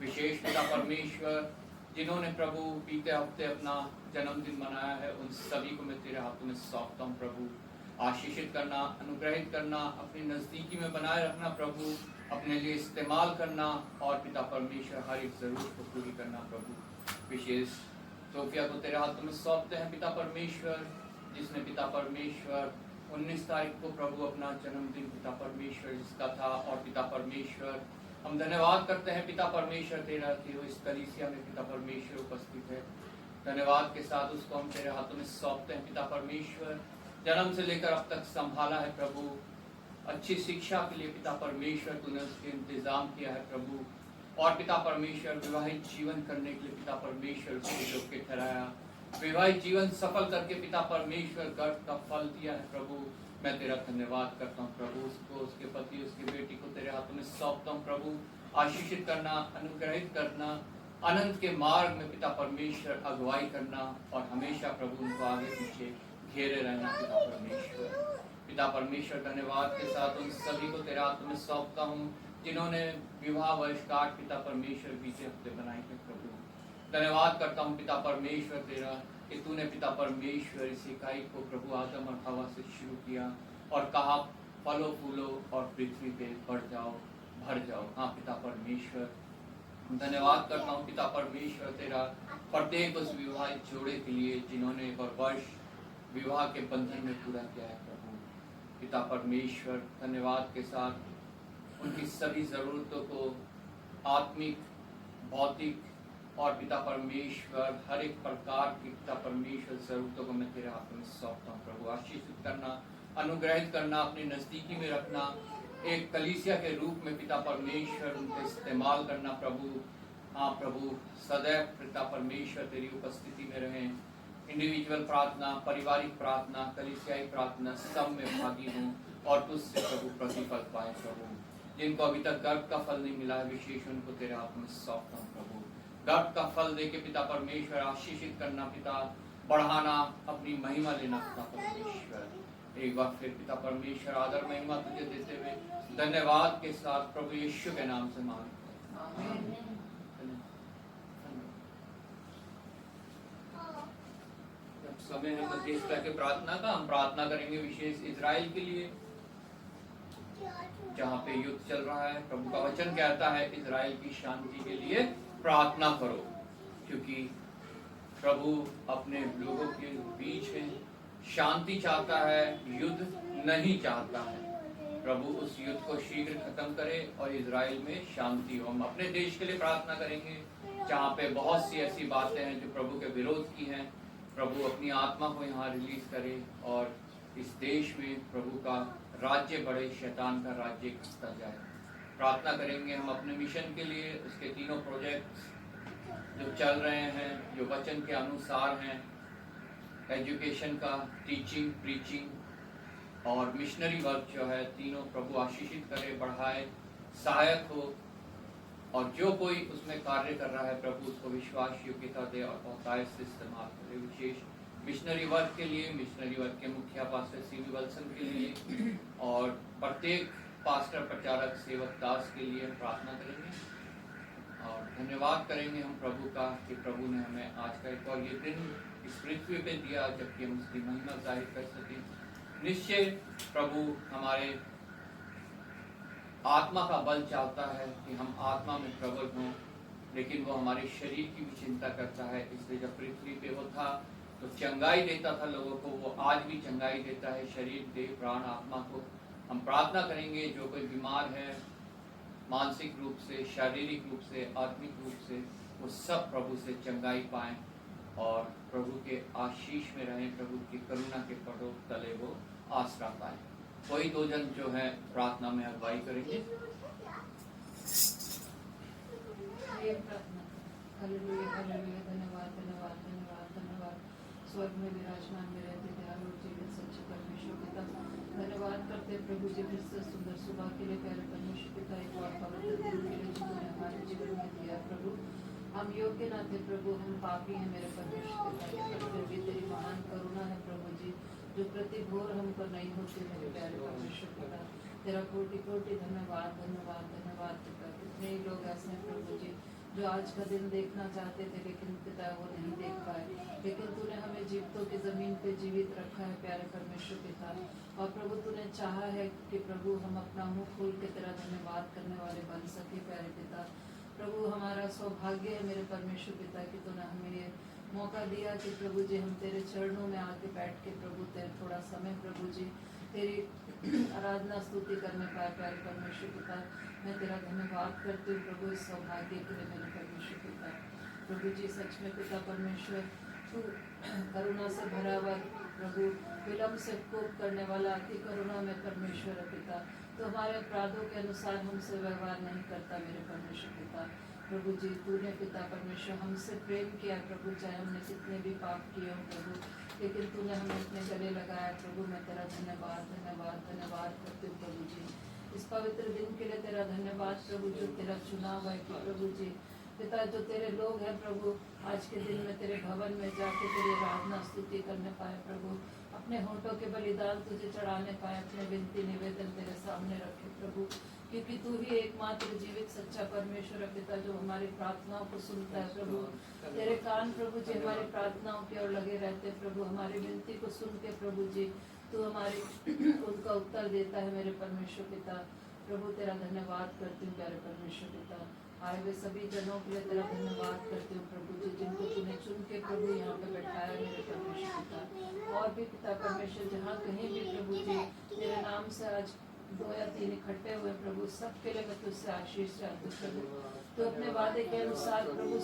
विशेष पिता परमेश्वर जिन्होंने प्रभु बीते हफ्ते अपना जन्मदिन मनाया है, उन सभी को मैं तेरे हाथों में सौंपता हूँ प्रभु। आशीषित करना, अनुग्रहित करना, अपनी नजदीकी में बनाए रखना प्रभु, अपने लिए इस्तेमाल करना, और पिता परमेश्वर हर एक जरूरत को पूरी करना प्रभु। विशेष सोफिया को तेरे हाथों में सौंपते हैं पिता परमेश्वर, जिसने पिता परमेश्वर 19 तारीख को प्रभु अपना जन्मदिन पिता परमेश्वर जिसका था, और पिता परमेश्वर हम धन्यवाद करते हैं पिता परमेश्वर तेरा कि वो इस कलीसिया में पिता परमेश्वर उपस्थित है। धन्यवाद के साथ उसको हम तेरे हाथों में सौंपते हैं पिता परमेश्वर। जन्म से लेकर अब तक संभाला है प्रभु, अच्छी शिक्षा के लिए पिता परमेश्वर तूने उसके इंतजाम किया है प्रभु, और पिता परमेश्वर विवाहित जीवन करने के लिए पिता परमेश्वर उसको योग के ठहराया, विवाहित जीवन सफल करके पिता परमेश्वर गर्भ का फल दिया है प्रभु। मैं तेरा धन्यवाद करता हूँ प्रभु। उसको, उसके पति, उसकी बेटी को तेरे हाथों में सौंपता हूँ प्रभु। आशीषित करना, अनुग्रहित करना, अनंत के मार्ग में पिता परमेश्वर अगुवाई करना, और हमेशा प्रभु उनको आगे पीछे घेरे रहना पिता परमेश्वर। पिता परमेश्वर धन्यवाद के साथ उन सभी को तेरे हाथों में सौंपता हूँ जिन्होंने विवाह वर्षगांठ पिता परमेश्वर बीते हफ्ते बनाई है प्रभु। धन्यवाद करता हूँ पिता परमेश्वर तेरा कि तूने पिता परमेश्वर इस इकाई को प्रभु आदम और हवा से शुरू किया और कहा फलो फूलो और पृथ्वी पे बढ़ जाओ, भर जाओ। हाँ पिता परमेश्वर धन्यवाद करता हूँ पिता परमेश्वर तेरा प्रत्येक उस विवाहित जोड़े के लिए जिन्होंने एक और वर्ष विवाह के बंधन में पूरा किया है प्रभु। पिता परमेश्वर धन्यवाद के साथ उनकी सभी जरूरतों को आत्मिक, भौतिक और पिता परमेश्वर हर एक प्रकार की पिता परमेश्वर जरूरतों को मैं तेरे हाथों में सौंपता हूँ प्रभु। आशीषित करना, अनुग्रहित करना, अपने नजदीकी में रखना, एक कलीसिया के रूप में पिता परमेश्वर उनको इस्तेमाल करना प्रभु। हाँ प्रभु, सदैव पिता परमेश्वर तेरी उपस्थिति में रहें। इंडिविजुअल प्रार्थना, पारिवारिक प्रार्थना, कलीसियाई प्रार्थना सब में भागी हूँ और तुझसे प्रभु प्रतिफल पाए प्रभु। जिनको अभी तक गर्भ का फल नहीं मिला है, विशेष उनको तेरे हाथ में सौंपता हूँ प्रभु। गर्भ का फल दे के पिता परमेश्वर आशीषित करना, पिता बढ़ाना, अपनी महिमा लेना पिता परमेश्वर। एक बार फिर पिता परमेश्वर आदर महिमा तुझे देते हुए धन्यवाद के साथ प्रभु यीशु के नाम से मांगते हैं। जब समय है मध्यस्थता के प्रार्थना का, हम प्रार्थना करेंगे विशेष इजराइल के लिए जहाँ पे युद्ध चल रहा है। प्रभु का वचन कहता है इजराइल की शांति के लिए प्रार्थना करो, क्योंकि प्रभु अपने लोगों के बीच में शांति चाहता है, युद्ध नहीं चाहता है। प्रभु उस युद्ध को शीघ्र खत्म करे और इजराइल में शांति हो। हम अपने देश के लिए प्रार्थना करेंगे जहाँ पे बहुत सी ऐसी बातें हैं जो प्रभु के विरोध की हैं। प्रभु अपनी आत्मा को यहाँ रिलीज करे और इस देश में प्रभु का राज्य बढ़े, शैतान का राज्य खसता जाए। प्रार्थना करेंगे हम अपने मिशन के लिए, उसके तीनों प्रोजेक्ट्स जो चल रहे हैं, जो वचन के अनुसार हैं, एजुकेशन का, टीचिंग, प्रीचिंग और मिशनरी वर्क जो है, तीनों प्रभु आशीषित करे, बढ़ाए, सहायक हो। और जो कोई उसमें कार्य कर रहा है प्रभु उसको विश्वास योग्यता दे और बहुतायत से इस्तेमाल करे। विशेष मिशनरी वर्क के लिए, मिशनरी वर्क के मुखिया पास्टर सीवी वल्सन के लिए और प्रत्येक पास्टर, प्रचारक, सेवक, दास के लिए प्रार्थना करेंगे और धन्यवाद करेंगे हम प्रभु का कि प्रभु ने हमें आज का एक और ये दिन इस पृथ्वी पे दिया जबकि हम उसकी महिमा जाहिर कर सकें। निश्चय प्रभु हमारे आत्मा का बल चाहता है कि हम आत्मा में प्रबल हों, लेकिन वो हमारे शरीर की भी चिंता करता है। इसलिए जब पृथ्वी पे वो था तो चंगाई देता था लोगों को, वो आज भी चंगाई देता है शरीर, देह, प्राण, आत्मा को। हम प्रार्थना करेंगे जो कोई बीमार है मानसिक रूप से, शारीरिक रूप से, आत्मिक रूप से, वो सब प्रभु से चंगाई पाएं और प्रभु के आशीष में रहें, प्रभु की करुणा के पटों तले वो आसरा पाएं। कोई दो जन जो है प्रार्थना में अगुवाई करेंगे। Hallelujah, hallelujah. धन्यवाद, धन्यवाद, धन्यवाद, धन्यवाद। स्वर्ग में विराजमान में रहते दयालु जीवित सच्चे परमेश्वर पिता, धन्यवाद करते हैं प्रभु जी फिर से सुंदर सुबह के लिए। प्यारे परमेश्वर पिता, एक और पवित्र दिन के लिए जो तूने हमारे जीवन में दिया प्रभु। हम योग्य ना थे प्रभु, हम पापी हैं मेरे परमेश्वर पिता, पर फिर भी तेरी महान करुणा है प्रभु जी, जो प्रति भोर हम पर नहीं होती मेरे प्यारे परमेश्वर पिता। तेरा कोटि कोटि धन्यवाद, धन्यवाद, धन्यवाद पिता। कितने ही लोग ऐसे हैं प्रभु जी जो आज का दिन देखना चाहते थे लेकिन पिता वो नहीं देख पाए, लेकिन तूने हमें जीवितों की जमीन पे जीवित रखा है प्यारे परमेश्वर पिता। और प्रभु तूने चाहा है कि प्रभु हम अपना मुंह खोल के तेरा धन्यवाद करने वाले बन सके प्यारे पिता। प्रभु हमारा सौभाग्य है मेरे परमेश्वर पिता कि तूने हमें ये मौका दिया कि प्रभु जी हम तेरे चरणों में आके बैठ के प्रभु तेरे थोड़ा समय प्रभु जी तेरी आराधना स्तुति करने पाए प्यारे परमेश्वर पिता। मैं तेरा धन्यवाद करती हूँ प्रभु इस सौभाग्य के लिए मेरे परमेश्वर पिता। प्रभु जी सच में पिता परमेश्वर तू करुणा से भरा हुआ प्रभु, विलम्ब से कोप करने वाला, अति करुणा में परमेश्वर है पिता। तो हमारे अपराधों के अनुसार हमसे व्यवहार नहीं करता मेरे परमेश्वर पिता। प्रभु जी तूने पिता परमेश्वर हमसे प्रेम किया प्रभु, चाहे हमने कितने भी पाप किए हो प्रभु, लेकिन तूने हमें अपने गले लगाया प्रभु। मैं तेरा धन्यवाद, धन्यवाद, धन्यवाद करती हूँ प्रभु जी इस पवित्र दिन के लिए। तेरा धन्यवाद प्रभु जो तेरा चुनाव है कि प्रभु जी पिता जो तेरे लोग हैं प्रभु आज के दिन में तेरे भवन में जाके तेरी आराधना स्तुति करने पाए प्रभु, अपने होठों के बलिदान तुझे चढ़ाने पाए, अपने विनती निवेदन तेरे सामने रखे प्रभु, क्योंकि तू ही एकमात्र जीवित सच्चा परमेश्वर है पिता जो हमारी प्रार्थनाओं को सुनता है प्रभु। तेरे कान प्रभु जी हमारी प्रार्थनाओं की ओर लगे रहते प्रभु, हमारी विनती को सुन के प्रभु जी तू हमारी उनका उत्तर देता है मेरे परमेश्वर पिता। प्रभु तेरा धन्यवाद करती हूँ प्यारे परमेश्वर पिता। आए हुए सभी जनों के लिए तेरा धन्यवाद करती हूँ प्रभु जी जिनको तूने चुन के प्रभु यहाँ पे बैठाया मेरे परमेश्वर पिता। और भी पिता परमेश्वर जहाँ कहीं भी प्रभु जी तेरे नाम से आज 2 या 3 इकट्ठे हुए प्रभु, सबके लिए मैं तुझसे आशीष चाहती हूँ प्रभु। तो अपने वादे के अनुसार प्रभु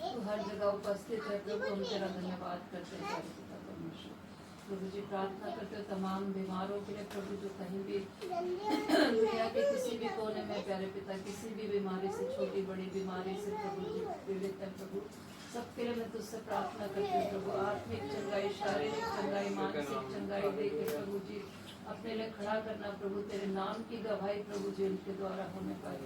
तू हर जगह उपस्थित है प्रभु, हम तेरा धन्यवाद करते हैं पिता परमेश्वर। प्रभु जी प्रार्थना करते हो तमाम बीमारों के लिए प्रभु, जो कहीं भी दुनिया के किसी भी कोने में प्यारे पिता किसी भी बीमारी से, छोटी बड़ी बीमारी से प्रभु जी पीड़ित है प्रभु, सबके लिए मैं तुझसे प्रार्थना करती हूँ प्रभु, आत्मिक चंगाई, शारीरिक चंगाई, मानसिक चंगाई दे के प्रभु जी अपने लिए खड़ा करना प्रभु, तेरे नाम की गवाही प्रभु जी उनके द्वारा होने पाए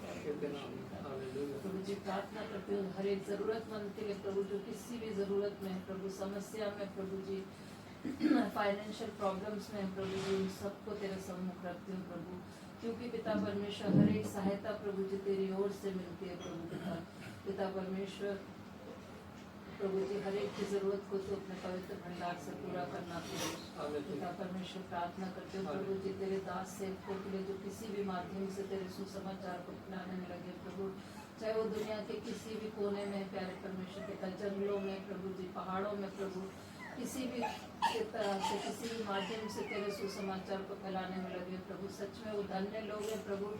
प्रभु जी। प्रार्थना करते हो हर एक जरूरतमंद के लिए प्रभु, जो किसी भी जरूरत में है प्रभु, समस्या में प्रभु जी, फाइनेंशियल प्रॉब्लम्स में प्रभु जी, उन सबको तेरे सम्मुख रखती हूँ प्रभु, क्योंकि पिता परमेश्वर हर एक सहायता प्रभु जी तेरी ओर से मिलती है प्रभु पिता परमेश्वर प्रभु जी, हर एक की जरूरत को तो अपने पवित्र भंडार से पूरा करना प्रभु पिता परमेश्वर। प्रार्थना करते हो प्रभु जी तेरे दास सेवकों के लिए, जो किसी भी माध्यम से तेरे सुसमाचार को फैलाने में लगे प्रभु, चाहे वो दुनिया के किसी भी कोने में प्यारे परमेश्वर पिता, जंगलों में प्रभु जी, पहाड़ों में प्रभु, किसी भी तरह से किसी भी माध्यम से तेरे सुसमाचार को फैलाने में लगे प्रभु, सच में वो धन्य लोग हैं प्रभु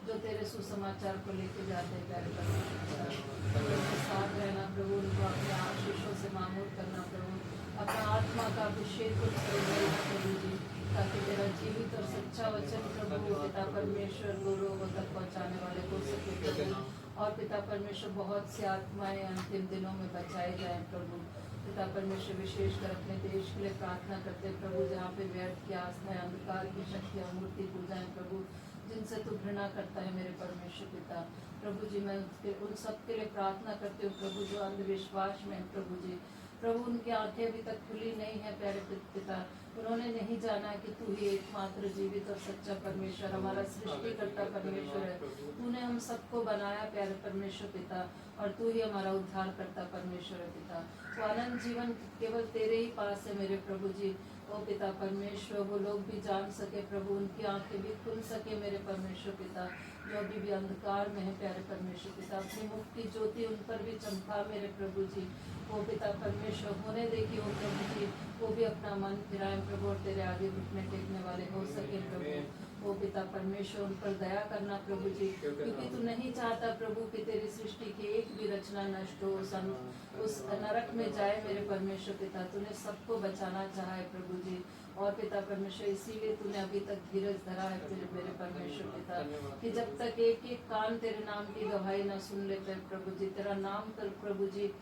जो तेरे सुसमाचार को लेके जाते हैं प्यारे परमेश्वर। उनके साथ रहना प्रभु, उनको अपने आशीषों से मामूल करना प्रभु, अपना आत्मा का अभिषेक प्रभु जी, ताकि तेरा जीवित और सच्चा वचन प्रभु पिता परमेश्वर लोगों तक पहुँचाने वाले हो सके प्रभु, और पिता परमेश्वर बहुत सी आत्माएं अंतिम दिनों में बचाई जाए प्रभु पिता परमेश्वर। विशेषकर अपने देश के लिए प्रार्थना करते प्रभु, जहाँ पे व्यर्थ की आस्था, अंधकार की शक्तियाँ, मूर्ति पूजाएं प्रभु, जिनसे तू घृणा करता है मेरे परमेश्वर पिता प्रभु जी, मैं उन सब के लिए प्रार्थना करती हूँ प्रभु, जो अंधविश्वास में प्रभु जी, प्रभु उनकी आंखें अभी तक खुली नहीं है प्यारे पिता, उन्होंने नहीं जाना कि तू ही एकमात्र जीवित और सच्चा परमेश्वर, हमारा सृष्टिकर्ता परमेश्वर है, तूने हम सबको बनाया प्यारे परमेश्वर पिता, और तू ही हमारा उद्धार करता परमेश्वर है पिता। वो अनंत जीवन केवल तेरे ही पास है मेरे प्रभु जी, ओ पिता परमेश्वर, वो लोग भी जान सके प्रभु, उनकी आंखें भी खुल सके मेरे परमेश्वर पिता, जो अभी भी अंधकार में है प्यारे परमेश्वर पिता, अपनी मुख की ज्योति उन पर भी चमका मेरे प्रभु जी, वो पिता परमेश्वर होने दे कि वो प्रभु जी वो भी अपना मन फिराए प्रभु, और तेरे आगे घुटने टेकने वाले हो सके प्रभु, वो पिता परमेश्वर उन पर दया करना प्रभु जी, क्योंकि तू नहीं चाहता प्रभु कि तेरी सृष्टि की एक भी रचना नष्ट हो, उस नरक में जाए मेरे परमेश्वर पिता, तूने सबको बचाना चाहा है प्रभु जी, और पिता परमेश्वर इसीलिए तूने अभी तक धीरज धरा है मेरे परमेश्वर पिता, कि जब तक एक एक कान तेरे नाम की गवाही ना सुन ले प्रभु जी, तेरा नाम कर प्रभु जी,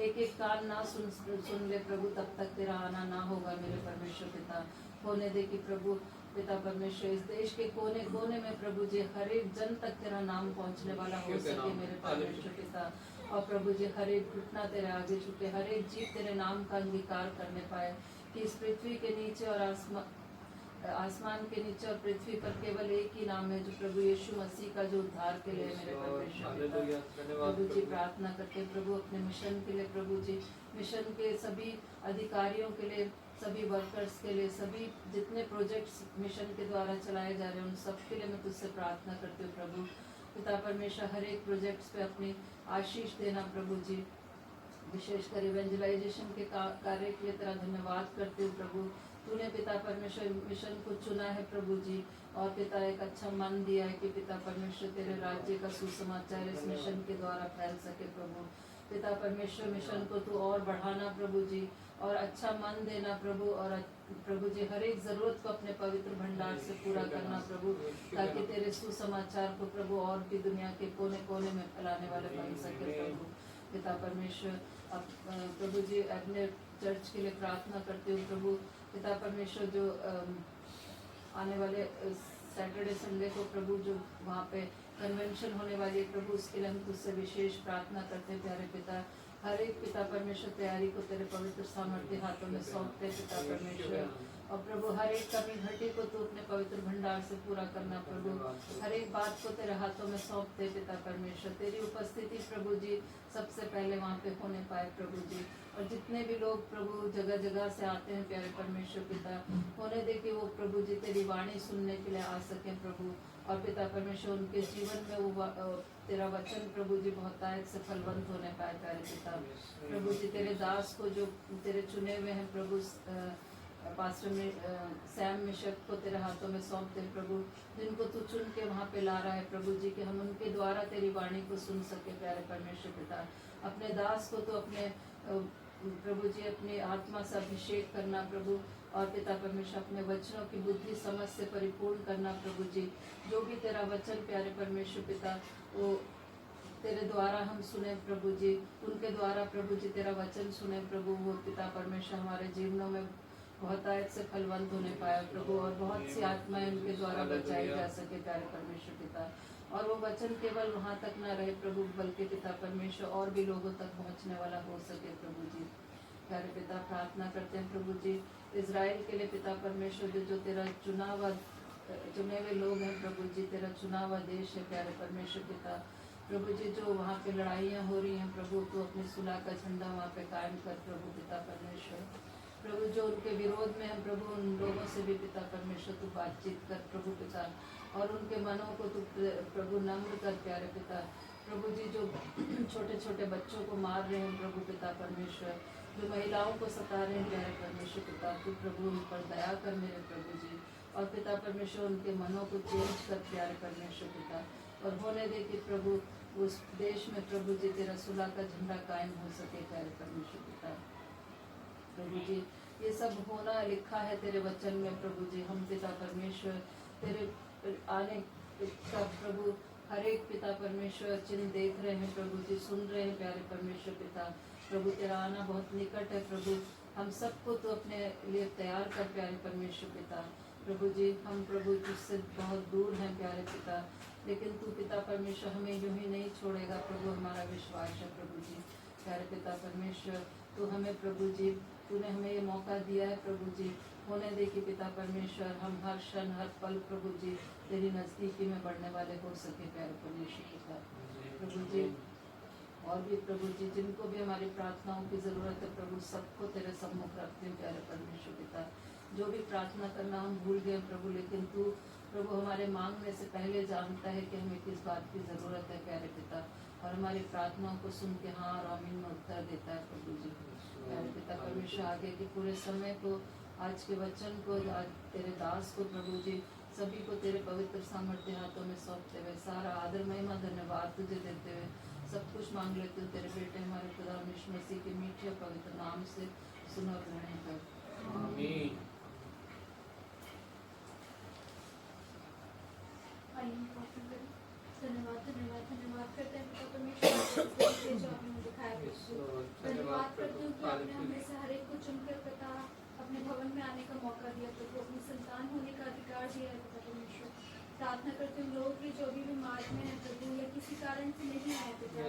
एक एक कान ना सुन ले प्रभु, तब तक तेरा आना ना होगा मेरे परमेश्वर पिता। होने दे कि प्रभु पिता परमेश्वर इस देश के कोने कोने में प्रभु जी हर एक जन तक तेरा नाम पहुंचने वाला हो सके मेरे परमेश्वर पिता, और प्रभु जी हर एक घुटना तेरे आगे झुके, हर एक जीव तेरे नाम का अंगीकार करने पाए, कि इस पृथ्वी के नीचे और आसमान के नीचे और पृथ्वी पर केवल एक ही नाम है, जो प्रभु यीशु मसीह का जो उद्धार के लिए मेरे परमेश्वर प्रभु जी। प्रार्थना करते प्रभु अपने मिशन के लिए प्रभु जी, मिशन के सभी अधिकारियों के लिए, सभी वर्कर्स के लिए, सभी जितने प्रोजेक्ट्स मिशन के द्वारा चलाए जा रहे हैं उन सब के लिए मैं तुझसे प्रार्थना करती हूँ प्रभु पिता परमेश्वर, हर एक प्रोजेक्ट्स पे अपनी आशीष देना प्रभु जी। विशेषकर इवेंजलाइजेशन के कार्य के लिए तेरा धन्यवाद करते हूँ प्रभु, तूने पिता परमेश्वर मिशन को चुना है प्रभु जी, और पिता एक अच्छा मन दिया है कि पिता परमेश्वर तेरे राज्य का सुसमाचार इस मिशन के द्वारा फैल सके प्रभु पिता परमेश्वर। मिशन को तू और बढ़ाना प्रभु जी, और अच्छा मन देना प्रभु, और प्रभु जी हर एक जरूरत को अपने पवित्र भंडार से पूरा करना प्रभु, ताकि तेरे सुसमाचार को प्रभु और भी दुनिया के कोने कोने में फैलाने वाले बन सके प्रभु पिता परमेश्वर। अब प्रभु जी अपने चर्च के लिए प्रार्थना करते हुए प्रभु पिता परमेश्वर, जो आने वाले सैटरडे संडे को प्रभु जो वहाँ पे कन्वेंशन होने वाली है प्रभु, उसके लिए हम तुझसे विशेष प्रार्थना करते हैं प्यारे पिता। हर एक पिता परमेश्वर तैयारी को तेरे पवित्र सामर्थ्य हाथों में सौंपते पिता परमेश्वर, और प्रभु हर एक कमी घटी को तू अपने पवित्र भंडार से पूरा करना प्रभु, हर एक बात को तेरे हाथों में सौंपते पिता परमेश्वर। तेरी उपस्थिति प्रभु जी सबसे पहले वहाँ पे होने पाए प्रभु जी, और जितने भी लोग प्रभु जगह जगह से आते हैं प्यारे परमेश्वर पिता, होने दे कि वो प्रभु जी तेरी वाणी सुनने के लिए आ सकें प्रभु, और पिता परमेश्वर उनके जीवन में वो तेरा वचन प्रभु जी बहुतायत से फलवंत होने पाए प्यारे पिता। प्रभु जी तेरे दास को जो तेरे चुने हुए हैं प्रभु, पास्टर में सैम मिशक को तेरे हाथों में सौंपते प्रभु, जिनको तू चुन के वहाँ पे ला रहा है प्रभु जी, कि हम उनके द्वारा तेरी वाणी को सुन सके प्यारे परमेश्वर पिता। अपने दास को तो अपने प्रभु जी अपनी आत्मा से अभिषेक करना प्रभु, और पिता परमेश्वर अपने वचनों की बुद्धि समझ से परिपूर्ण करना प्रभु जी। जो भी तेरा वचन प्यारे परमेश्वर पिता वो तेरे द्वारा हम सुने प्रभु जी, उनके द्वारा प्रभु जी तेरा वचन सुने प्रभु, वो पिता परमेश्वर हमारे जीवनों में बहुतायत से फलवंत होने पाए प्रभु, और बहुत सी आत्माएं उनके द्वारा बचाई जा सके प्यारे परमेश्वर पिता। और वो वचन केवल वहाँ तक न रहे प्रभु, बल्कि पिता परमेश्वर और भी लोगों तक पहुँचने वाला हो सके प्रभु जी। प्यारे पिता प्रार्थना करते हैं प्रभु जी इज़राइल के लिए पिता परमेश्वर, जो तेरा चुने हुए लोग हैं प्रभु जी, तेरा चुना हुआ देश है प्यारे परमेश्वर पिता। प्रभु जी जो वहाँ पे लड़ाइयाँ हो रही हैं प्रभु, तो अपनी सुलह का झंडा वहाँ पे कायम कर प्रभु पिता परमेश्वर। प्रभु जो उनके विरोध में हैं प्रभु, उन लोगों से भी पिता परमेश्वर तू बातचीत कर प्रभु पिता, और उनके मनों को तू प्रभु नम्र कर प्यारे पिता। प्रभु जी जो छोटे छोटे बच्चों को मार रहे हैं प्रभु पिता परमेश्वर, जो महिलाओं को सता रहे हैं प्यारे परमेश्वर पिता, तू प्रभु उन पर दया कर मेरे प्रभु जी, और पिता परमेश्वर उनके मनों को चेंज कर प्यारे परमेश्वर पिता, और होने दे कि प्रभु उस देश में प्रभु जी तेरा सुलह का झंडा कायम हो सके प्यारे परमेश्वर पिता। प्रभु जी ये सब होना लिखा है तेरे वचन में प्रभु जी। हम पिता परमेश्वर तेरे आने का प्रभु हर एक पिता परमेश्वर चिन्ह देख रहे हैं प्रभु जी, सुन रहे हैं प्यारे परमेश्वर पिता। प्रभु तेरा आना बहुत निकट है प्रभु, हम सबको तो अपने लिए तैयार कर प्यारे परमेश्वर पिता। प्रभु जी हम प्रभु तुझसे बहुत दूर हैं प्यारे पिता, लेकिन तू पिता परमेश्वर हमें यूं ही नहीं छोड़ेगा प्रभु, हमारा विश्वास है प्रभु जी। प्यारे पिता परमेश्वर तू हमें प्रभु जी, तूने हमें ये मौका दिया है प्रभु जी, होने दे कि पिता परमेश्वर हम हर क्षण हर पल प्रभु जी तेरी नज़दीकी में बढ़ने वाले हो सके प्यारे परमेश्वर पिता। प्रभु जी और भी प्रभु जी जिनको भी हमारी प्रार्थनाओं की ज़रूरत है प्रभु, सबको तेरे सम्मुख रखते हैं प्यारे परमेश्वर पिता। जो भी प्रार्थना करना हम भूल गए प्रभु, लेकिन तू प्रभु हमारे मांगने से पहले जानता है कि हमें किस बात की ज़रूरत है प्यारे पिता, और हमारी प्रार्थनाओं को सुन के हाँ और आमीन में उत्तर देता है प्रभु जी। प्यारे पिता परमेश्वर आगे के पूरे समय को, आज के वचन को, आज तेरे दास को प्रभु जी सभी को तेरे पवित्र सामर्थ्य हाथों में सौंपते हुए सारा आदर महिमा धन्यवाद तुझे देते हुए सब कुछ मांग लेते हो तेरे बेटे हमारे खुदा यीशु मसीह के मीठे और पवित्र नाम से सुनो ग्रहण कर आमीन। धन्यवाद धन्यवाद धन्यवाद करते हैं पिता परमेश्वर जो आपने हमें दिखाया प्रभु। धन्यवाद करते हैं कि आपने हमें से हर एक को चुनकर पिता अपने भवन में आने का मौका दिया प्रभु, अपनी संतान होने का अधिकार दिया है पिता परमेश्वर। प्रार्थना करते हैं लोग भी जो भी बीमार में है प्रभु या किसी कारण से नहीं आए पिता,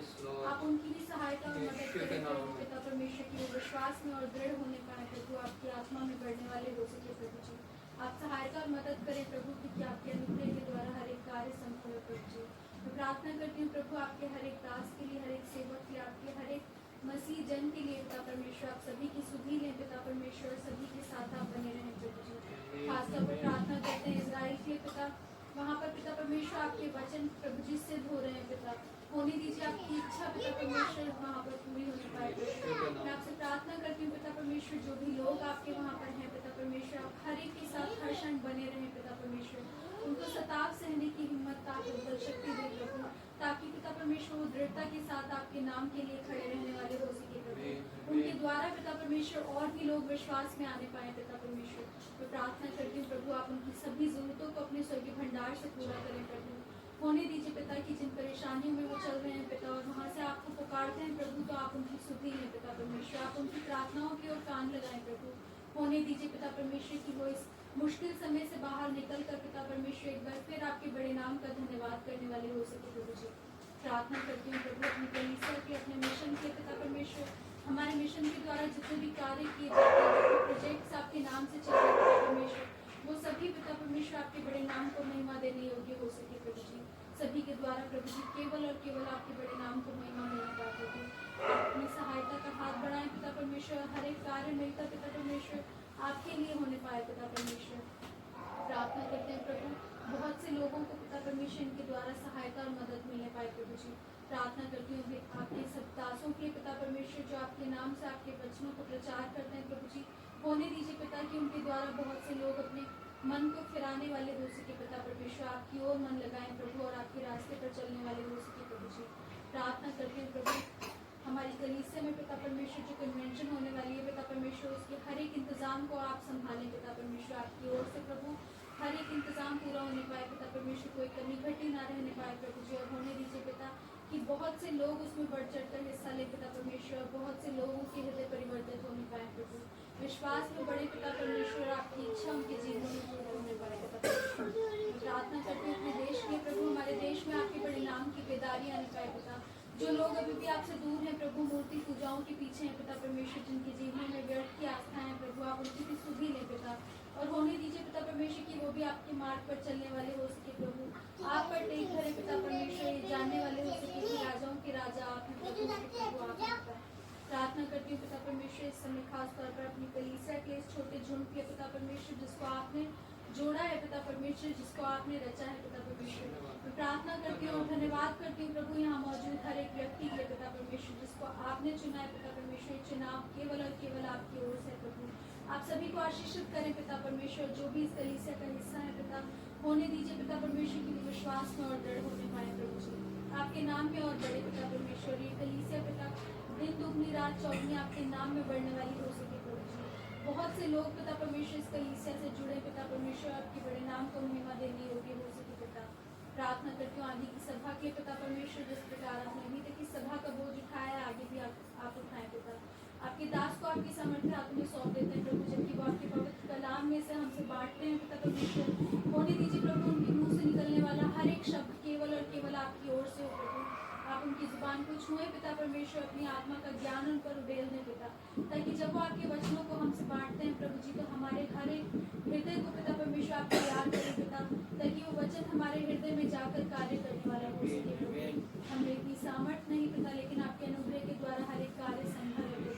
आप उनकी भी सहायता और मदद करें प्रभु पिता परमेश्वर की विश्वास में और दृढ़ होने पाए प्रभु, आपकी आत्मा में बढ़ने वाले हो सके प्रभु जी। आप सहायता और मदद करें प्रभु कि आपके अनुग्रह के द्वारा हर एक कार्य संभव है प्रभु जी। मैं प्रार्थना करती हूँ प्रभु आपके हर एक दास के लिए, हर एक सेवक के लिए, आपके हर एक मसीह जन के लिए पिता परमेश्वर, आप सभी की सुधि लें पिता परमेश्वर, सभी के साथ आप बने रहें प्रभु जी। खासतौर पर प्रार्थना करते हैं इजराइल के पिता, वहाँ पर पिता परमेश्वर आपके वचन प्रभु जी सिद्ध हो रहे हैं पिता, होने दीजिए आपकी इच्छा पिता परमेश्वर वहाँ पर पूरी होने पाए प्रभु। मैं आपसे प्रार्थना करती हूँ पिता परमेश्वर जो भी लोग आपके वहाँ पर हैं पिता परमेश्वर, आप हर एक के साथ हर क्षण बने रहें पिता परमेश्वर, उनको सताव सहने की हिम्मत ताकत शक्ति दे प्रभु, ताकि पिता परमेश्वर वो दृढ़ता के साथ आपके नाम के लिए खड़े रहने वाले हो सके प्रभु। उनके द्वारा पिता परमेश्वर और भी लोग विश्वास में आने पाए पिता परमेश्वर। मैं प्रार्थना करती हूँ प्रभु आप उनकी सभी जरूरतों को अपने स्वर्गीय भंडार से पूरा करें प्रभु। होने दीजिए पिता की जिन परेशानियों में वो चल रहे हैं पिता, और वहाँ से आपको पुकारते हैं प्रभु, तो आप उनकी सुधि लें पिता परमेश्वर, आप उनकी प्रार्थनाओं की ओर कान लगाएं प्रभु। होने दीजिए पिता परमेश्वर की वो इस मुश्किल समय से बाहर निकल कर पिता परमेश्वर एक बार फिर आपके बड़े नाम का धन्यवाद करने वाले हो सके प्रभु जी। प्रार्थना करती हूँ प्रभु अपनी कलीसिया के, अपने मिशन के पिता परमेश्वर, हमारे मिशन के द्वारा जितने भी कार्य किए जाते हैं, जितने प्रोजेक्ट्स आपके नाम से चल रहे पिता परमेश्वर, वो सभी पिता परमेश्वर आपके बड़े नाम को महिमा देने योग्य हो सके प्रभु जी। सभी के द्वारा प्रभु जी केवल और केवल आपके बड़े नाम को महिमा मिलना पाए प्रभु। आप अपनी सहायता का हाथ बढ़ाएं पिता परमेश्वर, हर एक कार्य मिलकर पिता परमेश्वर आपके लिए होने पाए पिता परमेश्वर। प्रार्थना करते हैं प्रभु बहुत से लोगों को पिता परमेश्वर इनके द्वारा सहायता और मदद मिलने पाए प्रभु जी। प्रार्थना करती हूँ आपके सब दासों के पिता परमेश्वर जो आपके नाम से आपके वचनों को प्रचार करते हैं प्रभु जी, होने दीजिए पिता कि उनके द्वारा बहुत से लोग अपने मन को फिराने वाले हो सके पिता परमेश्वर, आपकी ओर मन लगाएं प्रभु और आपके रास्ते पर चलने वाले हो सके प्रभु जी। प्रार्थना करते हैं प्रभु हमारी कलीसिया में पिता परमेश्वर जो कन्वेंशन होने वाली है पिता परमेश्वर, उसके हर एक इंतजाम को आप संभालें पिता परमेश्वर, आपकी ओर से प्रभु हर एक इंतजाम पूरा होने पाए पिता परमेश्वर, कोई कमी घटी ना रहने पाए प्रभु जी, और होने दीजिए पिता कि बहुत से लोग उसमें बढ़ चढ़ कर हिस्सा ले पिता परमेश्वर, बहुत से लोगों के हृदय परिवर्तित होने पाए प्रभु, विश्वास में बड़े पिता परमेश्वर, आपकी इच्छा उनके जीवन में पूर्ण होने पाए पिता परमेश्वर। प्रार्थना करते हैं अपने देश के प्रभु, हमारे देश में आपके बड़े नाम की बेदारी आने पाए पिता, जो लोग अभी भी आपसे दूर हैं प्रभु, मूर्ति पूजाओं के पीछे हैं पिता परमेश्वर, जिनके जीवन में व्यर्थ की आस्था है प्रभु, आप उनकी भी सुधि लें पिता, और होने दीजिए पिता परमेश्वर कि वो भी आपके मार्ग पर चलने वाले हो सके प्रभु, आप पर टेक धरे पिता परमेश्वर, ये जानने वाले हो सके कि राजाओं के राजा आप हैं प्रभु, आप हैं। प्रार्थना करती हूँ पिता परमेश्वर इस समय खास तौर पर अपनी कलीसिया के इस छोटे झुंड के पिता परमेश्वर, जिसको आपने जोड़ा है पिता परमेश्वर, जिसको आपने रचा है पिता परमेश्वर, मैं प्रार्थना करती हूँ और धन्यवाद करती हूँ प्रभु यहाँ मौजूद हर एक व्यक्ति के लिए पिता परमेश्वर, जिसको आपने चुना है पिता परमेश्वर, चुनाव केवल और केवल आपकी ओर से प्रभु, आप सभी को आशीषित करें पिता परमेश्वर, जो भी इस कलीसिया का हिस्सा है पिता, होने दीजिए पिता परमेश्वर की विश्वास में और दृढ़ होने पाए प्रभु जी, आपके नाम में और बड़े पिता परमेश्वर, ये कलीसिया पिता दिन दुगनी रात चौगनी आपके नाम में बढ़ने वाली हो सके प्रभु जी, बहुत से लोग पिता परमेश्वर इस कलीसिया से जुड़े पिता परमेश्वर, आपके बड़े नाम को महिमा देने योग्य हो सके पिता। प्रार्थना करती हूँ आदि की सभा के पिता परमेश्वर, जिस प्रकार आपने अभी तक इस सभा का बोझ उठाया, आगे भी आप उठाएं पिता, आपके दास को आपकी सामर्थ्य हाथ में सौंप देते हैं प्रभु, जबकि वो आपके पवित्र कलाम में से हमसे बांटते हैं पिता परमेश्वर, होने दीजिए प्रभु उनके मुंह से निकलने वाला हर एक शब्द केवल और केवल आपकी ओर से हो प्रभु, आप उनकी जुबान को छुए पिता परमेश्वर, अपनी आत्मा का ज्ञान उन पर उड़ेल दें पिता, ताकि जब वो आपके वचनों को हमसे बांटते हैं प्रभु जी, तो हमारे हर एक हृदय को पिता परमेश्वर आप तैयार करें पिता, ताकि वो वचन हमारे हृदय में जाकर कार्य करने वाला हो सके प्रभु, हमें इतनी सामर्थ नहीं पिता, लेकिन आपके अनुग्रह के द्वारा हर एक कार्य संभव है प्रभु,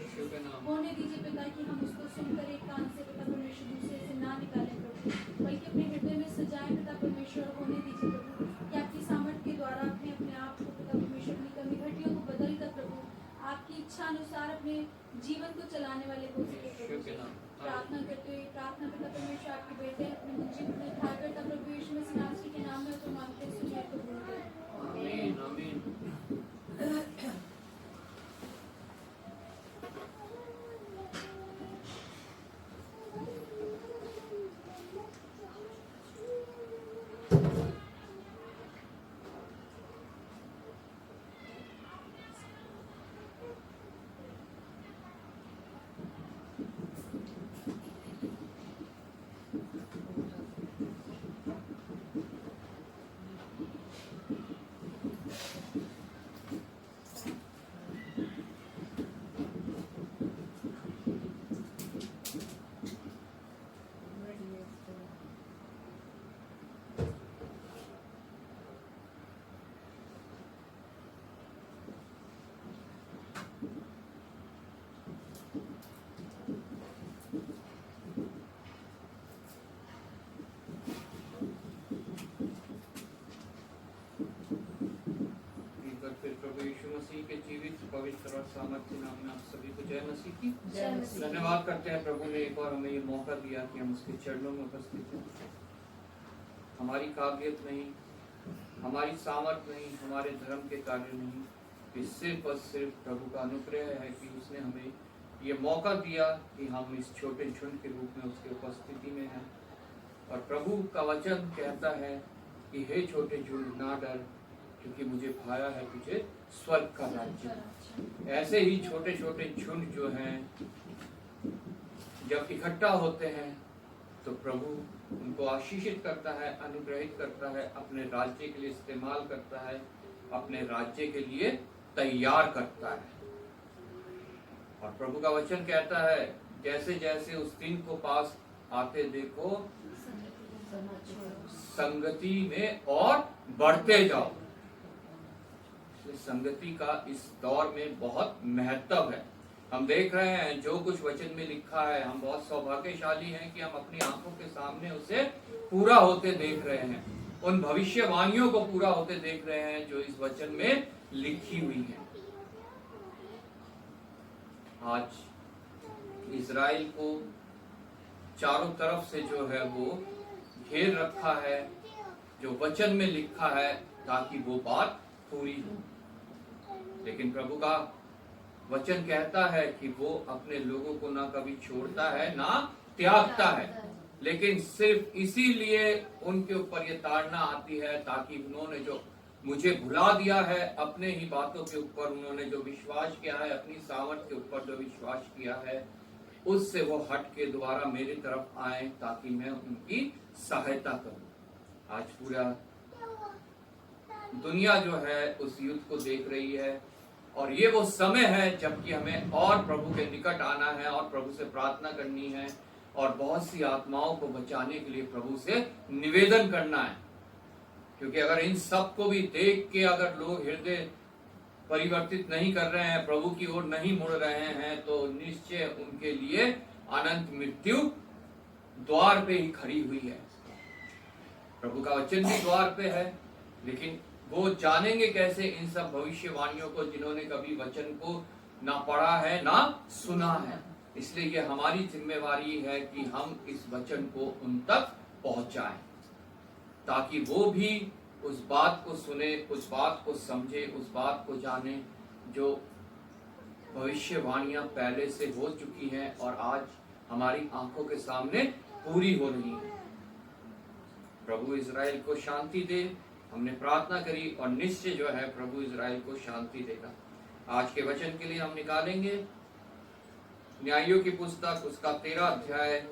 होने दीजिए पिता कि हम उसको सुनकर एक कान से पिता परमेश्वर दूसरे से ना निकालें प्रभु, बल्कि अपने हृदय में सजाएं पिता परमेश्वर, होने दीजिए प्रभु कि आपकी सामर्थ के द्वारा अपने आप को पिता परमेश्वर, अपनी कमी घटियों को बदल कर प्रभु आपकी इच्छा अनुसार अपने जीवन को चलाने वाले हो सके प्रभु। प्रार्थना करते हुए प्रार्थना पिता परमेश्वर आपके बेटे अपने मुझे उद्धार करता प्रभु यीशु मसीह नासरी के नाम में तो मांगते सुनिए कबूल करें। आमीन आमीन। प्रभु यीशु मसीह के जीवित पवित्र और सामर्थ्य नाम में आप सभी को जय मसीह की। धन्यवाद करते हैं प्रभु ने एक बार हमें ये मौका दिया कि हम उसके चरणों में उपस्थित हैं। हमारी काबिलियत नहीं, हमारी सामर्थ्य नहीं, हमारे धर्म के कार्य नहीं, ये सिर्फ और सिर्फ प्रभु का अनुग्रह है कि उसने हमें ये मौका दिया कि हम इस छोटे झुंड के रूप में उसके उपस्थिति में हैं। और प्रभु का वचन कहता है कि हे छोटे झुंड ना डर, क्योंकि मुझे पाया है तुझे स्वर्ग का राज्य। ऐसे ही छोटे छोटे झुंड जो हैं जब इकट्ठा होते हैं तो प्रभु उनको आशीषित करता है, अनुग्रहित करता है, अपने राज्य के लिए इस्तेमाल करता है, अपने राज्य के लिए तैयार करता है। और प्रभु का वचन कहता है जैसे जैसे उस दिन को पास आते देखो, संगति में और बढ़ते जाओ। संगति का इस दौर में बहुत महत्व है। हम देख रहे हैं जो कुछ वचन में लिखा है, हम बहुत सौभाग्यशाली हैं कि हम अपनी आंखों के सामने उसे पूरा होते देख रहे हैं, उन भविष्यवाणियों को पूरा होते देख रहे हैं जो इस वचन में लिखी हुई है। आज इजराइल को चारों तरफ से जो है वो घेर रखा है, जो वचन में लिखा है, ताकि वो बात पूरी हो। लेकिन प्रभु का वचन कहता है कि वो अपने लोगों को ना कभी छोड़ता है ना त्यागता है, लेकिन सिर्फ इसीलिए उनके ऊपर ये ताड़ना आती है ताकि उन्होंने जो मुझे भुला दिया है, अपने ही बातों के ऊपर उन्होंने जो विश्वास किया है, अपनी सामर्थ के ऊपर जो विश्वास किया है, उससे वो हट के दोबारा मेरी तरफ आए ताकि मैं उनकी सहायता करूं। आज पूरा दुनिया जो है उस युद्ध को देख रही है और ये वो समय है जबकि हमें और प्रभु के निकट आना है और प्रभु से प्रार्थना करनी है और बहुत सी आत्माओं को बचाने के लिए प्रभु से निवेदन करना है। क्योंकि अगर इन सब को भी देख के अगर लोग हृदय परिवर्तित नहीं कर रहे हैं, प्रभु की ओर नहीं मुड़ रहे हैं, तो निश्चय उनके लिए अनंत मृत्यु द्वार पे ही खड़ी हुई है। प्रभु का वचन भी द्वार पे है, लेकिन वो जानेंगे कैसे इन सब भविष्यवाणियों को जिन्होंने कभी वचन को ना पढ़ा है ना सुना है। इसलिए ये हमारी जिम्मेवारी है कि हम इस वचन को उन तक पहुंचाएं ताकि वो भी उस बात को सुने, उस बात को समझे, उस बात को जाने जो भविष्यवाणियां पहले से हो चुकी हैं और आज हमारी आंखों के सामने पूरी हो रही हैं। प्रभु इजराइल को शांति दे। हमने प्रार्थना करी और निश्चय जो है प्रभु इजराइल को शांति देगा। आज के वचन के लिए हम निकालेंगे न्यायों की पुस्तक, उसका 13 अध्याय,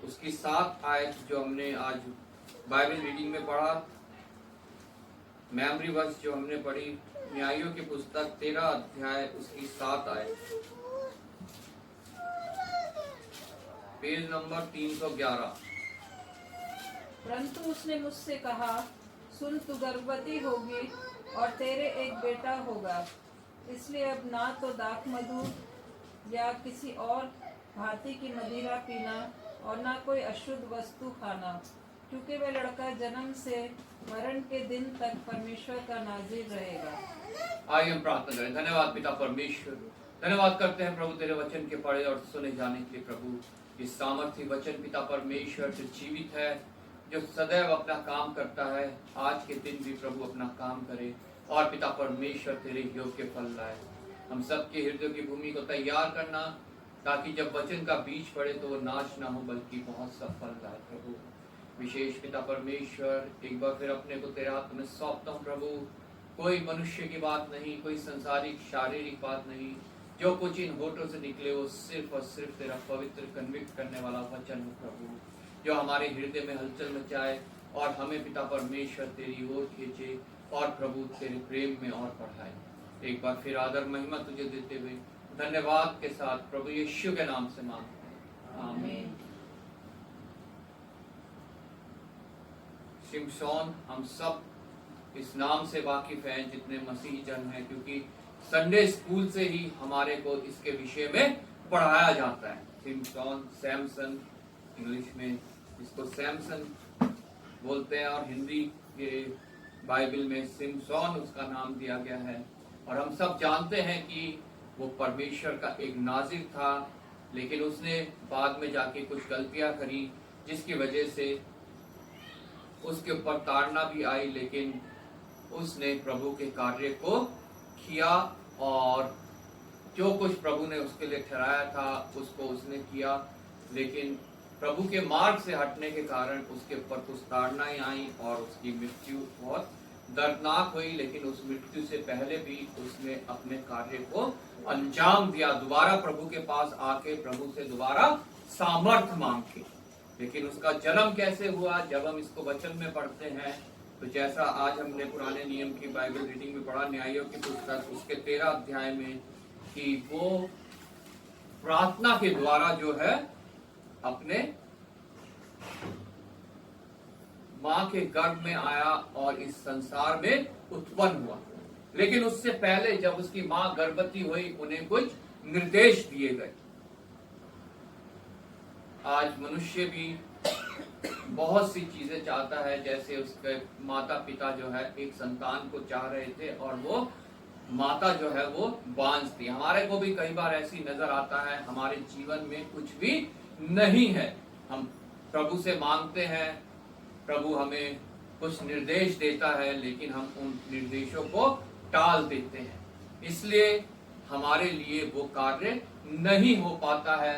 उसकी 7 आयत जो हमने आज बाइबल रीडिंग में पढ़ा, मेमोरी वर्स जो हमने पढ़ी, न्यायों की पुस्तक 13 अध्याय उसकी 7 आयत, पेज नंबर 311। परंतु उसने मुझसे कहा, सुन, तू गर्भवती होगी और तेरे एक बेटा होगा, इसलिए अब ना तो दाख मधु या किसी और भांति की मदिरा पीना और ना कोई अशुद्ध वस्तु खाना, क्योंकि वह लड़का जन्म से मरण के दिन तक परमेश्वर का नाज़ीर रहेगा। आइए हम प्रार्थना करें। धन्यवाद पिता परमेश्वर, धन्यवाद करते हैं प्रभु तेरे वचन के पढ़े और सुने जाने के लिए। प्रभु इस सामर्थ्य वचन पिता परमेश्वर जो जीवित है, जो सदैव अपना काम करता है, आज के दिन भी प्रभु अपना काम करे और पिता परमेश्वर तेरे योग्य फल लाए। हम सबके हृदय की भूमि को तैयार करना ताकि जब वचन का बीज पड़े तो वो नाश ना हो बल्कि बहुत सा फल लाए। प्रभु विशेष पिता परमेश्वर, एक बार फिर अपने को तेरे हाथ में सौंपता हूँ प्रभु। कोई मनुष्य की बात नहीं, कोई संसारिक शारीरिक बात नहीं, जो कुछ इन होठों से निकले वो सिर्फ और सिर्फ तेरा पवित्र कन्विक्ट करने वाला वचन हो प्रभु, जो हमारे हृदय में हलचल मचाए और हमें पिता परमेश्वर तेरी ओर खींचे और प्रभु तेरे प्रेम में और बढ़ाए। एक बार फिर आदर महिमा तुझे देते हुए धन्यवाद के साथ प्रभु यीशु के नाम से मांगते हैं, आमीन। शिमशोन, हम सब इस नाम से वाकिफ हैं जितने मसीही जन हैं, क्योंकि संडे स्कूल से ही हमारे को इसके विषय में पढ़ाया जाता है। शिमशोन, सैमसन, इंग्लिश में इसको सैमसन बोलते हैं और हिंदी के बाइबल में सिमसोन उसका नाम दिया गया है। और हम सब जानते हैं कि वो परमेश्वर का एक नाज़िर था, लेकिन उसने बाद में जाके कुछ गलतियां करी जिसकी वजह से उसके ऊपर ताड़ना भी आई, लेकिन उसने प्रभु के कार्य को किया और जो कुछ प्रभु ने उसके लिए ठहराया था उसको उसने किया। लेकिन प्रभु के मार्ग से हटने के कारण उसके ऊपर कुछ ताड़नाएं आई और उसकी मृत्यु बहुत दर्दनाक हुई। लेकिन उस मृत्यु से पहले भी उसने अपने कार्य को अंजाम दिया, दोबारा प्रभु के पास आके प्रभु से दोबारा सामर्थ मांग के। लेकिन उसका जन्म कैसे हुआ, जब हम इसको वचन में पढ़ते हैं तो जैसा आज हमने पुराने नियम की बाइबल रीडिंग में पढ़ा, न्यायों की पुस्तक उसके 13 अध्याय में, कि वो प्रार्थना के द्वारा जो है अपने मां के गर्भ में आया और इस संसार में उत्पन्न हुआ। लेकिन उससे पहले जब उसकी मां गर्भवती हुई उन्हें कुछ निर्देश दिए गए। आज मनुष्य भी बहुत सी चीजें चाहता है, जैसे उसके माता पिता जो है एक संतान को चाह रहे थे और वो माता जो है वो बांझ थी। हमारे को भी कई बार ऐसी नजर आता है हमारे जीवन में कुछ भी नहीं है, हम प्रभु से मांगते हैं, प्रभु हमें कुछ निर्देश देता है, लेकिन हम उन निर्देशों को टाल देते हैं। इसलिए हमारे लिए वो कार्य नहीं हो पाता है,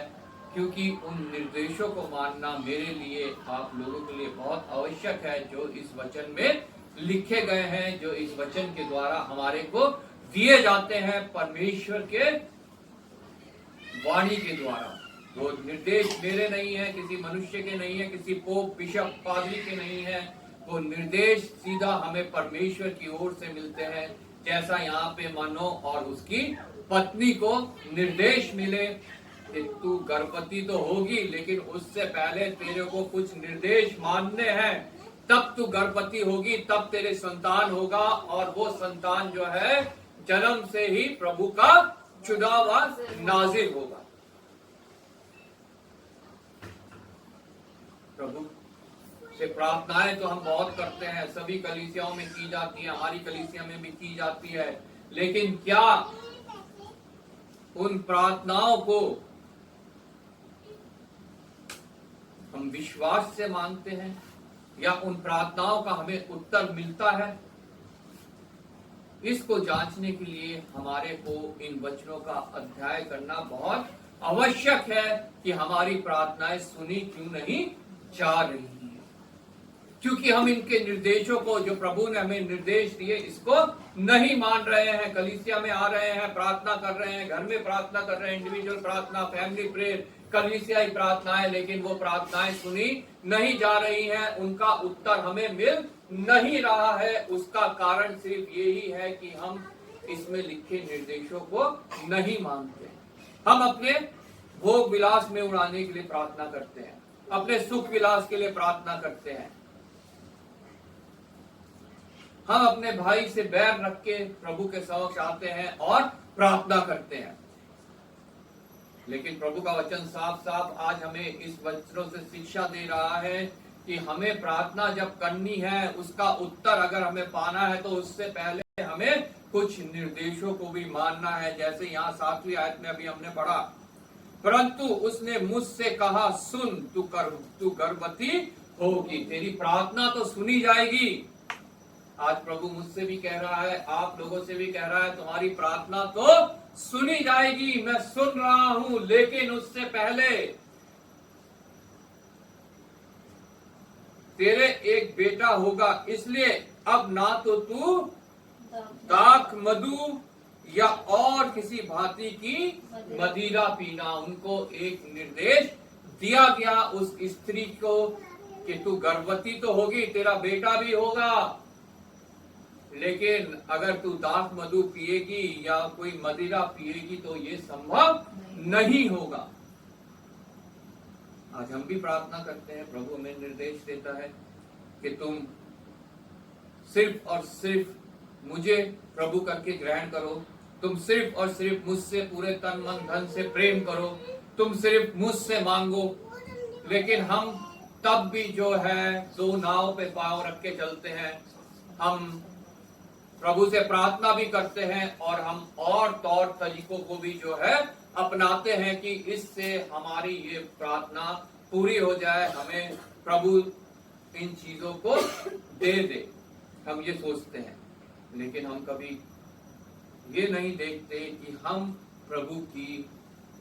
क्योंकि उन निर्देशों को मानना मेरे लिए, आप लोगों के लिए बहुत आवश्यक है, जो इस वचन में लिखे गए हैं, जो इस वचन के द्वारा हमारे को दिए जाते हैं परमेश्वर के वाणी के द्वारा। वो निर्देश मेरे नहीं है, किसी मनुष्य के नहीं है, किसी पोप बिशप पादरी के नहीं है। वो निर्देश सीधा हमें परमेश्वर की ओर से मिलते हैं, जैसा यहाँ पे मनो और उसकी पत्नी को निर्देश मिले कि तू गर्भवती तो होगी, लेकिन उससे पहले तेरे को कुछ निर्देश मानने हैं, तब तू गर्भवती होगी, तब तेरे संतान होगा, और वो संतान जो है जन्म से ही प्रभु का चुना हुआ नाजिर होगा। प्रभु से प्रार्थनाएं तो हम बहुत करते हैं, सभी कलीसियाओं में की जाती है, हमारी कलीसिया में भी की जाती है, लेकिन क्या उन प्रार्थनाओं को हम विश्वास से मांगते हैं, या उन प्रार्थनाओं का हमें उत्तर मिलता है? इसको जांचने के लिए हमारे को इन वचनों का अध्ययन करना बहुत आवश्यक है कि हमारी प्रार्थनाएं सुनी क्यों नहीं जा रही है, क्योंकि हम इनके निर्देशों को, जो प्रभु ने हमें निर्देश दिए, इसको नहीं मान रहे हैं। कलीसिया में आ रहे हैं, प्रार्थना कर रहे हैं, घर में प्रार्थना कर रहे हैं, इंडिविजुअल प्रार्थना, फैमिली प्रेयर, कलीसियाई प्रार्थनाएं, लेकिन वो प्रार्थनाएं सुनी नहीं जा रही हैं, उनका उत्तर हमें मिल नहीं रहा है। उसका कारण सिर्फ यही है कि हम इसमें लिखे निर्देशों को नहीं मानते। हम अपने भोग विलास में उड़ाने के लिए प्रार्थना करते हैं, अपने सुख विलास के लिए प्रार्थना करते हैं, हम अपने भाई से बैर रख के प्रभु के समक्ष आते हैं और प्रार्थना करते हैं। लेकिन प्रभु का वचन साफ साफ आज हमें इस वचनों से शिक्षा दे रहा है कि हमें प्रार्थना जब करनी है, उसका उत्तर अगर हमें पाना है, तो उससे पहले हमें कुछ निर्देशों को भी मानना है। जैसे यहाँ 7वीं आयत में अभी हमने पढ़ा, परंतु उसने मुझसे कहा, सुन, तू गर्भवती होगी, तेरी प्रार्थना तो सुनी जाएगी। आज प्रभु मुझसे भी कह रहा है, आप लोगों से भी कह रहा है, तुम्हारी प्रार्थना तो सुनी जाएगी, मैं सुन रहा हूं, लेकिन उससे पहले तेरे एक बेटा होगा, इसलिए अब ना तो तू दाख मधु या और किसी भांति की मदिरा पीना। उनको एक निर्देश दिया गया उस स्त्री को कि तू गर्भवती तो होगी, तेरा बेटा भी होगा, लेकिन अगर तू दाख मधु पिएगी या कोई मदिरा पिएगी तो ये संभव नहीं होगा। आज हम भी प्रार्थना करते हैं, प्रभु हमें निर्देश देता है कि तुम सिर्फ और सिर्फ मुझे प्रभु करके ग्रहण करो, तुम सिर्फ और सिर्फ मुझसे पूरे तन मन धन से प्रेम करो, तुम सिर्फ मुझसे मांगो। लेकिन हम तब भी जो है दो नाव पे पांव रख के चलते हैं, हम प्रभु से प्रार्थना भी करते हैं और हम और तौर तरीकों को भी जो है अपनाते हैं कि इससे हमारी ये प्रार्थना पूरी हो जाए, हमें प्रभु इन चीजों को दे दे, हम ये सोचते हैं। लेकिन हम कभी ये नहीं देखते कि हम प्रभु की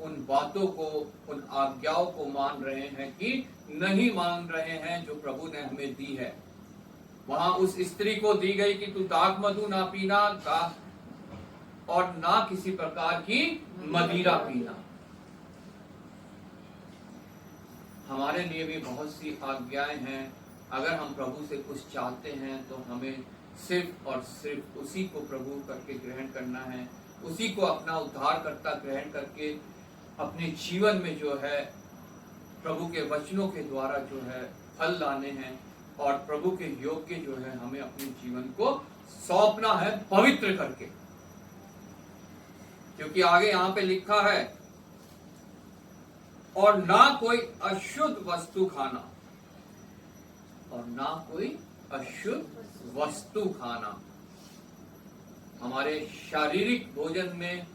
उन बातों को, उन आज्ञाओं को मान रहे हैं कि नहीं मान रहे हैं जो प्रभु ने हमें दी है। वहां उस स्त्री को दी गई कि तू दाख मधु ना पीना और ना किसी प्रकार की मदिरा पीना। हमारे लिए भी बहुत सी आज्ञाएं हैं। अगर हम प्रभु से कुछ चाहते हैं तो हमें सिर्फ और सिर्फ उसी को प्रभु करके ग्रहण करना है, उसी को अपना उद्धारकर्ता ग्रहण करके अपने जीवन में जो है प्रभु के वचनों के द्वारा जो है फल लाने हैं, और प्रभु के योग्य जो है हमें अपने जीवन को सौंपना है पवित्र करके। क्योंकि आगे यहाँ पे लिखा है, और ना कोई अशुद्ध वस्तु खाना, और ना कोई अशुद्ध वस्तु खाना। हमारे शारीरिक भोजन में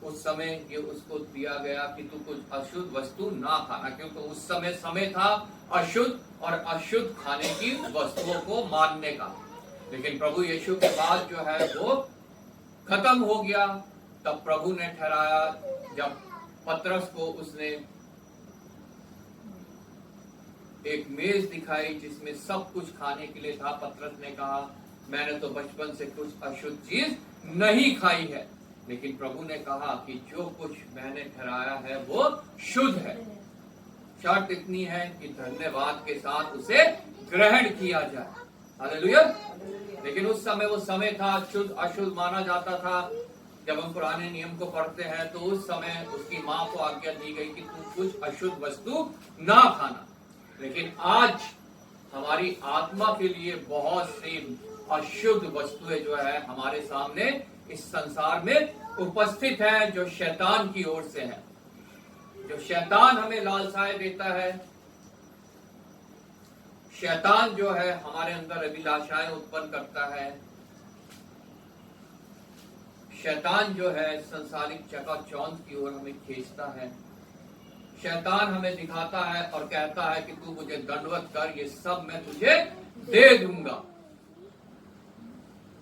उस समय ये उसको दिया गया कि तू कुछ अशुद्ध वस्तु ना खाना, क्योंकि उस समय था अशुद्ध और अशुद्ध खाने की वस्तुओं को मानने का। लेकिन प्रभु यीशु के बाद जो है वो खत्म हो गया, तब प्रभु ने ठहराया, जब पतरस को उसने एक मेज दिखाई जिसमें सब कुछ खाने के लिए था। पतरस ने कहा, मैंने तो बचपन से कुछ अशुद्ध चीज नहीं खाई है, लेकिन प्रभु ने कहा कि जो कुछ मैंने ठहराया है वो शुद्ध है। शर्त इतनी है कि धन्यवाद के साथ उसे ग्रहण किया जाए। हालेलुया। लेकिन उस समय वो समय था, शुद्ध अशुद्ध माना जाता था। जब हम पुराने नियम को पढ़ते हैं तो उस समय उसकी माँ को आज्ञा दी गई कि तू कुछ अशुद्ध वस्तु ना खाना। लेकिन आज हमारी आत्मा के लिए बहुत सी अशुद्ध वस्तुएं जो है हमारे सामने इस संसार में उपस्थित है, जो शैतान की ओर से है, जो शैतान हमें लालसाएं देता है। शैतान जो है हमारे अंदर अभिलाषाएं उत्पन्न करता है। शैतान जो है संसारिक चकाचौंध की ओर हमें खींचता है। शैतान हमें दिखाता है और कहता है कि तू मुझे दंडवत कर, ये सब मैं तुझे दे दूंगा।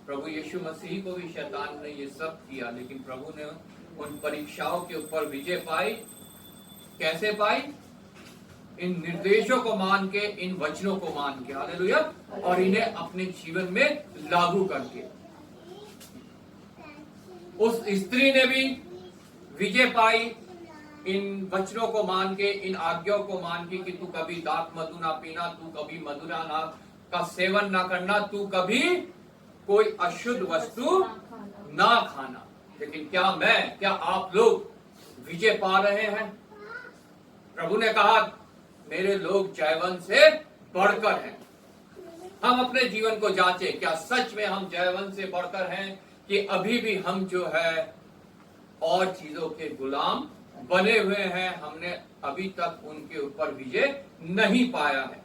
प्रभु यीशु मसीह को भी शैतान ने ये सब किया, लेकिन प्रभु ने उन परीक्षाओं के ऊपर विजय पाई। कैसे पाई? इन निर्देशों को मान के, इन वचनों को मान के, हालेलुया, और इन्हें अपने जीवन में लागू करके। उस स्त्री ने भी विजय पाई इन वचनों को मान के, इन आज्ञाओं को मान के कि तू कभी दाख मधु ना पीना, तू कभी मदिरा ना का सेवन ना करना, तू कभी कोई अशुद्ध वस्तु ना खाना। लेकिन क्या आप लोग विजय पा रहे हैं? प्रभु ने कहा, मेरे लोग जयवंत से बढ़कर हैं। हम अपने जीवन को जांचें, क्या सच में हम जयवंत से बढ़कर हैं कि अभी भी हम जो है और चीजों के गुलाम बने हुए हैं? हमने अभी तक उनके ऊपर विजय नहीं पाया है।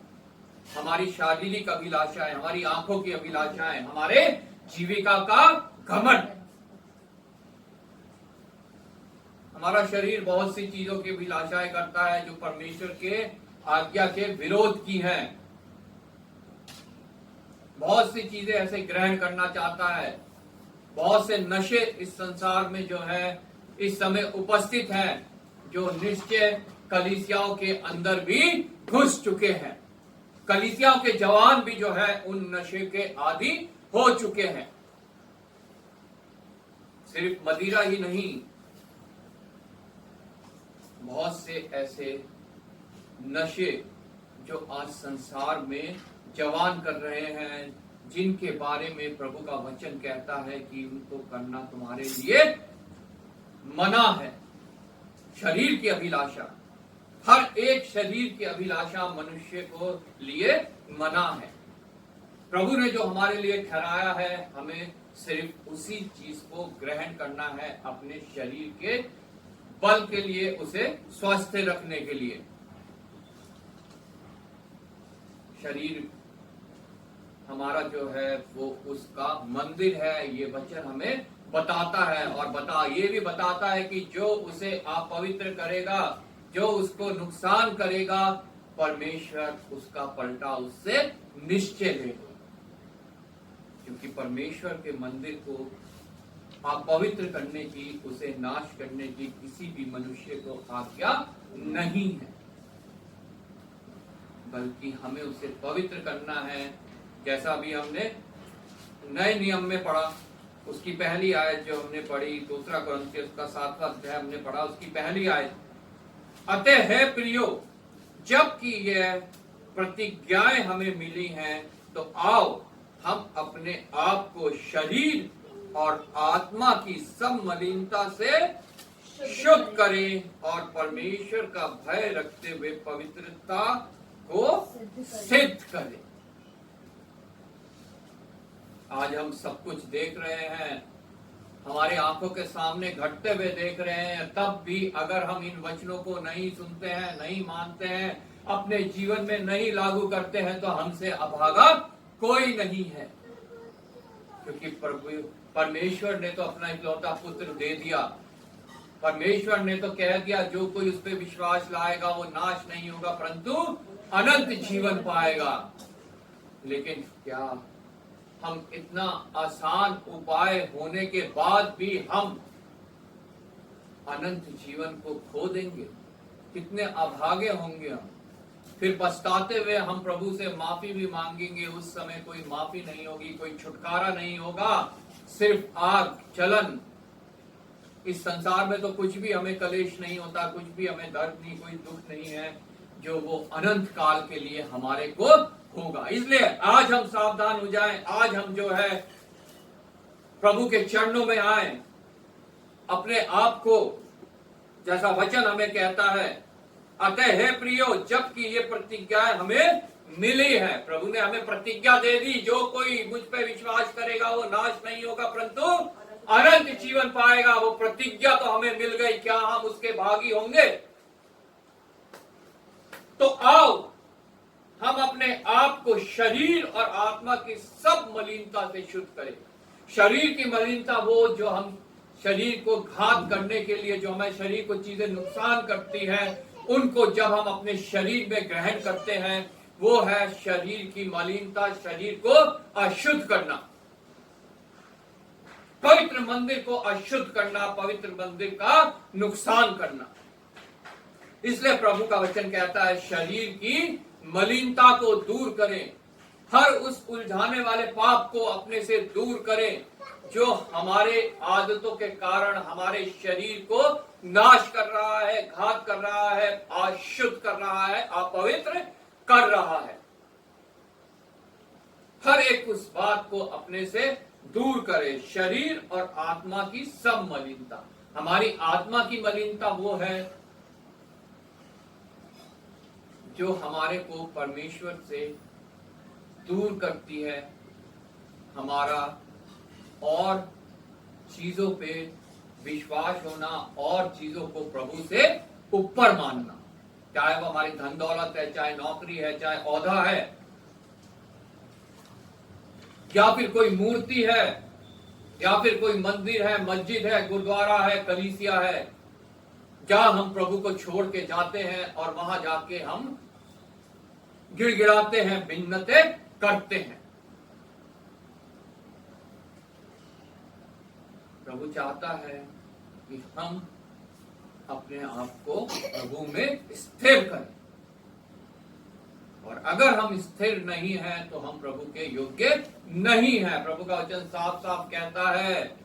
हमारी शारीरिक अभिलाषाएं, हमारी आंखों की अभिलाषाएं, हमारे जीविका का घमंड, हमारा शरीर बहुत सी चीजों की अभिलाषाएं करता है जो परमेश्वर के आज्ञा के विरोध की हैं। बहुत सी चीजें ऐसे ग्रहण करना चाहता है। बहुत से नशे इस संसार में जो है इस समय उपस्थित हैं, जो निश्चय कलीसियाओं के अंदर भी घुस चुके हैं। कलीसियाओं के जवान भी जो है उन नशे के आदी हो चुके हैं। सिर्फ मदिरा ही नहीं, बहुत से ऐसे नशे जो आज संसार में जवान कर रहे हैं, जिनके बारे में प्रभु का वचन कहता है कि उनको करना तुम्हारे लिए मना है। शरीर की अभिलाषा, हर एक शरीर की अभिलाषा मनुष्य को लिए मना है। प्रभु ने जो हमारे लिए ठहराया है, हमें सिर्फ उसी चीज को ग्रहण करना है अपने शरीर के बल के लिए, उसे स्वस्थ रखने के लिए। शरीर हमारा जो है वो उसका मंदिर है, ये वचन हमें बताता है। और ये भी बताता है कि जो उसे अपवित्र करेगा, जो उसको नुकसान करेगा, परमेश्वर उसका पलटा उससे निश्चय लेगा। क्योंकि परमेश्वर के मंदिर को अपवित्र करने की, उसे नाश करने की किसी भी मनुष्य को आज्ञा नहीं है, बल्कि हमें उसे पवित्र करना है। जैसा अभी हमने नए नियम में पढ़ा, उसकी पहली आयत जो हमने पढ़ी, 2 कुरिन्थियों उसका 7वां अध्याय हमने पढ़ा, उसकी पहली आयत, अतः है प्रियो, जबकि यह प्रतिज्ञाएं हमें मिली हैं, तो आओ हम अपने आप को शरीर और आत्मा की सब मलिनता से शुद्ध करें और परमेश्वर का भय रखते हुए पवित्रता को सिद्ध करें। आज हम सब कुछ देख रहे हैं, हमारे आंखों के सामने घटते हुए देख रहे हैं, तब भी अगर हम इन वचनों को नहीं सुनते हैं, नहीं मानते हैं, अपने जीवन में नहीं लागू करते हैं, तो हमसे अभागा कोई नहीं है। क्योंकि परमेश्वर ने तो अपना इकलौता पुत्र दे दिया। परमेश्वर ने तो कह दिया, जो कोई उस पर विश्वास लाएगा वो नाश नहीं होगा परंतु अनंत जीवन पाएगा। लेकिन क्या हम इतना आसान उपाय होने के बाद भी हम अनंत जीवन को खो देंगे? कितने अभागे होंगे हम। फिर पछताते हुए हम प्रभु से माफी भी मांगेंगे, उस समय कोई माफी नहीं होगी, कोई छुटकारा नहीं होगा, सिर्फ आग जलन। इस संसार में तो कुछ भी हमें कलेश नहीं होता, कुछ भी हमें दर्द नहीं, कोई दुख नहीं है जो वो अनंत काल के लिए हमारे को होगा। इसलिए आज हम सावधान हो जाएं, आज हम जो है प्रभु के चरणों में आए, अपने आप को, जैसा वचन हमें कहता है, अतः हे प्रियो, जबकि ये प्रतिज्ञा हमें मिली है, प्रभु ने हमें प्रतिज्ञा दे दी, जो कोई मुझ पे विश्वास करेगा वो नाश नहीं होगा परंतु अनंत जीवन पाएगा। वो प्रतिज्ञा तो हमें मिल गई, क्या हम उसके भागी होंगे? तो आओ हम अपने आप को शरीर और आत्मा की सब मलिनता से शुद्ध करें। शरीर की मलिनता वो जो हम शरीर को घात करने के लिए, जो हमें शरीर को चीजें नुकसान करती हैं, उनको जब हम अपने शरीर में ग्रहण करते हैं, वो है शरीर की मलिनता, शरीर को अशुद्ध करना, पवित्र मंदिर को अशुद्ध करना, पवित्र मंदिर का नुकसान करना। इसलिए प्रभु का वचन कहता है शरीर की मलिनता को दूर करें, हर उस उलझाने वाले पाप को अपने से दूर करें जो हमारे आदतों के कारण हमारे शरीर को नाश कर रहा है, घात कर रहा है, अशुद्ध कर रहा है, अपवित्र कर रहा है। हर एक उस बात को अपने से दूर करे, शरीर और आत्मा की सब मलिनता। हमारी आत्मा की मलिनता वो है जो हमारे को परमेश्वर से दूर करती है, हमारा और चीजों पे विश्वास होना और चीजों को प्रभु से ऊपर मानना, चाहे वो हमारी धन दौलत है, चाहे नौकरी है, चाहे औहदा है, या फिर कोई मूर्ति है, या फिर कोई मंदिर है, मस्जिद है, गुरुद्वारा है, कलीसिया है, जहां हम प्रभु को छोड़ के जाते हैं और वहां जाके हम गिड़गिड़ाते हैं, बिन्नते करते हैं। प्रभु चाहता है कि हम अपने आप को प्रभु में स्थिर करें, और अगर हम स्थिर नहीं हैं तो हम प्रभु के योग्य नहीं हैं। प्रभु का वचन साफ साफ कहता है,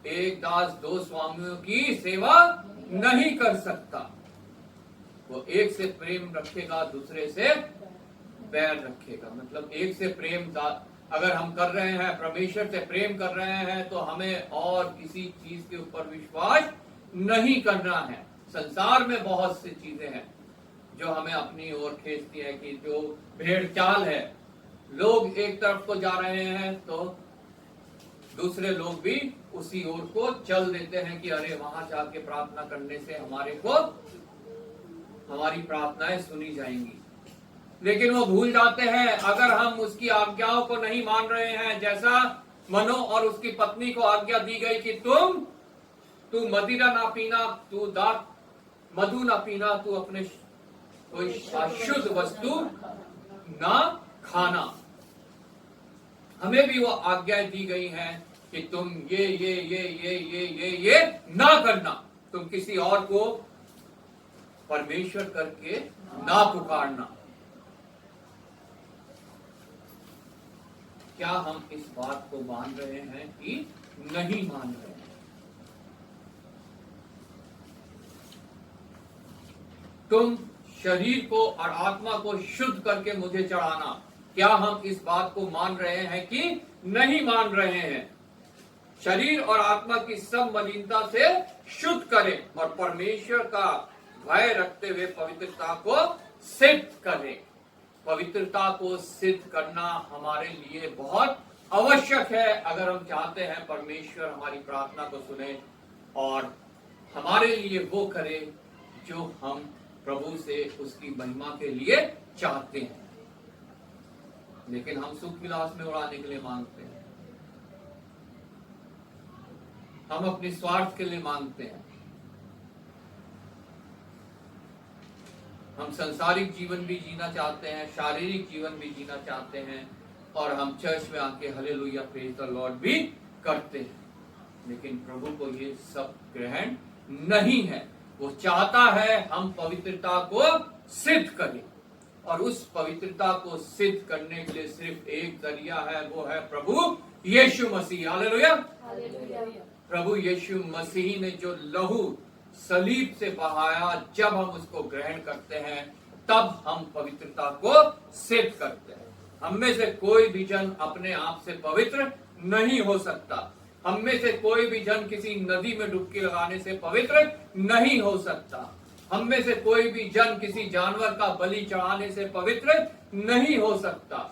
एक दास दो स्वामियों की सेवा नहीं कर सकता। वो एक से प्रेम रखेगा, दूसरे से बैर रखेगा। मतलब एक से प्रेम अगर हम कर रहे हैं, परमेश्वर से प्रेम कर रहे हैं, तो हमें और किसी चीज के ऊपर विश्वास नहीं करना है। संसार में बहुत सी चीजें हैं जो हमें अपनी ओर खींचती है, कि जो भेड़ चाल है, लोग एक तरफ को जा रहे हैं तो दूसरे लोग भी उसी ओर को चल देते हैं कि अरे वहां जाके प्रार्थना करने से हमारी प्रार्थनाएं सुनी जाएंगी। लेकिन वो भूल जाते हैं, अगर हम उसकी आज्ञाओं को नहीं मान रहे हैं, जैसा मनो और उसकी पत्नी को आज्ञा दी गई कि तू मदिरा ना पीना, तू मधु ना पीना, तू अपने कोई अशुद्ध वस्तु ना खाना। हमें भी वो आज्ञाएं दी गई हैं कि तुम ये ना करना, तुम किसी और को परमेश्वर करके ना पुकारना। क्या हम इस बात को मान रहे हैं कि नहीं मान रहे हैं? तुम शरीर को और आत्मा को शुद्ध करके मुझे चढ़ाना, क्या हम इस बात को मान रहे हैं कि नहीं मान रहे हैं? शरीर और आत्मा की सब मलिनता से शुद्ध करें और परमेश्वर का भय रखते हुए पवित्रता को सिद्ध करें। पवित्रता को सिद्ध करना हमारे लिए बहुत आवश्यक है, अगर हम चाहते हैं परमेश्वर हमारी प्रार्थना को सुने और हमारे लिए वो करे जो हम प्रभु से उसकी महिमा के लिए चाहते हैं। लेकिन हम सुख विलास में उड़ाने के लिए मांगते हैं, हम अपने स्वार्थ के लिए मांगते हैं, हम सांसारिक जीवन भी जीना चाहते हैं, शारीरिक जीवन भी जीना चाहते हैं, और हम चर्च में आके हालेलुया प्रेज द लॉर्ड भी करते हैं, लेकिन प्रभु को ये सब ग्रहण नहीं है। वो चाहता है हम पवित्रता को सिद्ध करें, और उस पवित्रता को सिद्ध करने के लिए सिर्फ एक जरिया है, वो है प्रभु यीशु मसीह। हालेलुया। प्रभु यीशु मसीह ने जो लहू सलीब से बहाया, जब हम उसको ग्रहण करते हैं तब हम पवित्रता को सिद्ध करते हैं। हम में से कोई भी जन अपने आप से पवित्र नहीं हो सकता। हम में से कोई भी जन किसी नदी में डुबकी लगाने से पवित्र नहीं हो सकता। हम में से कोई भी जन किसी जानवर का बलि चढ़ाने से पवित्र नहीं हो सकता।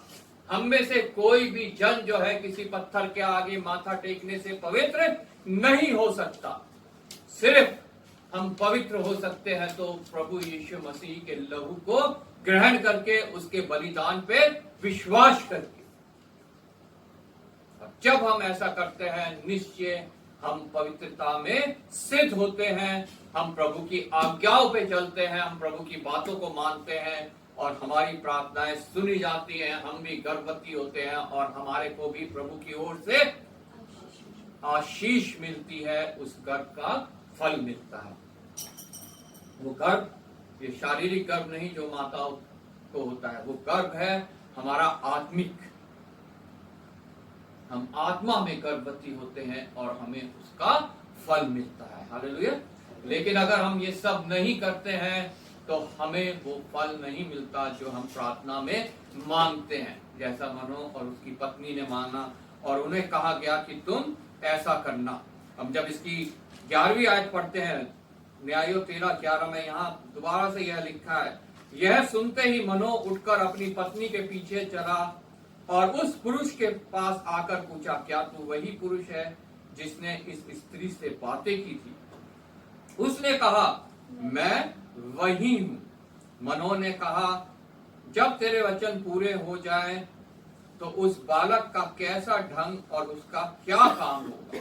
हम में से कोई भी जन जो है किसी पत्थर के आगे माथा टेकने से पवित्र नहीं हो सकता। सिर्फ हम पवित्र हो सकते हैं तो प्रभु यीशु मसीह के लहू को ग्रहण करके, उसके बलिदान पे विश्वास करके। और जब हम ऐसा करते हैं, निश्चय हम पवित्रता में सिद्ध होते हैं। हम प्रभु की आज्ञाओं पे चलते हैं, हम प्रभु की बातों को मानते हैं, और हमारी प्रार्थनाएं सुनी जाती हैं। हम भी गर्भवती होते हैं, और हमारे को भी प्रभु की ओर से आशीष मिलती है, उस गर्भ का फल मिलता है। वो गर्भ, ये शारीरिक गर्भ नहीं जो माताओं को होता है, वो गर्भ है हमारा आत्मिक। हम आत्मा में गर्भवती होते हैं और हमें उसका फल मिलता है। हालेलुया। लेकिन अगर हम ये सब नहीं करते हैं तो हमें वो फल नहीं मिलता जो हम प्रार्थना में मांगते हैं। जैसा मनोज और उसकी पत्नी ने मांगा, और उन्हें कहा गया कि तुम ऐसा करना। हम जब इसकी 11वीं आयत पढ़ते हैं, न्यायों 13:11 में, यहाँ दोबारा से यह लिखा है, यह सुनते ही मनोज उठकर अपनी पत्नी के पीछे चला और उस पुरुष के पास आकर पूछा, क्या तू वही पुरुष है जिसने इस स्त्री से बातें की थी? उसने कहा, मैं वही हूं। मनोज ने कहा, जब तेरे वचन पूरे हो जाए तो उस बालक का कैसा ढंग और उसका क्या काम होगा।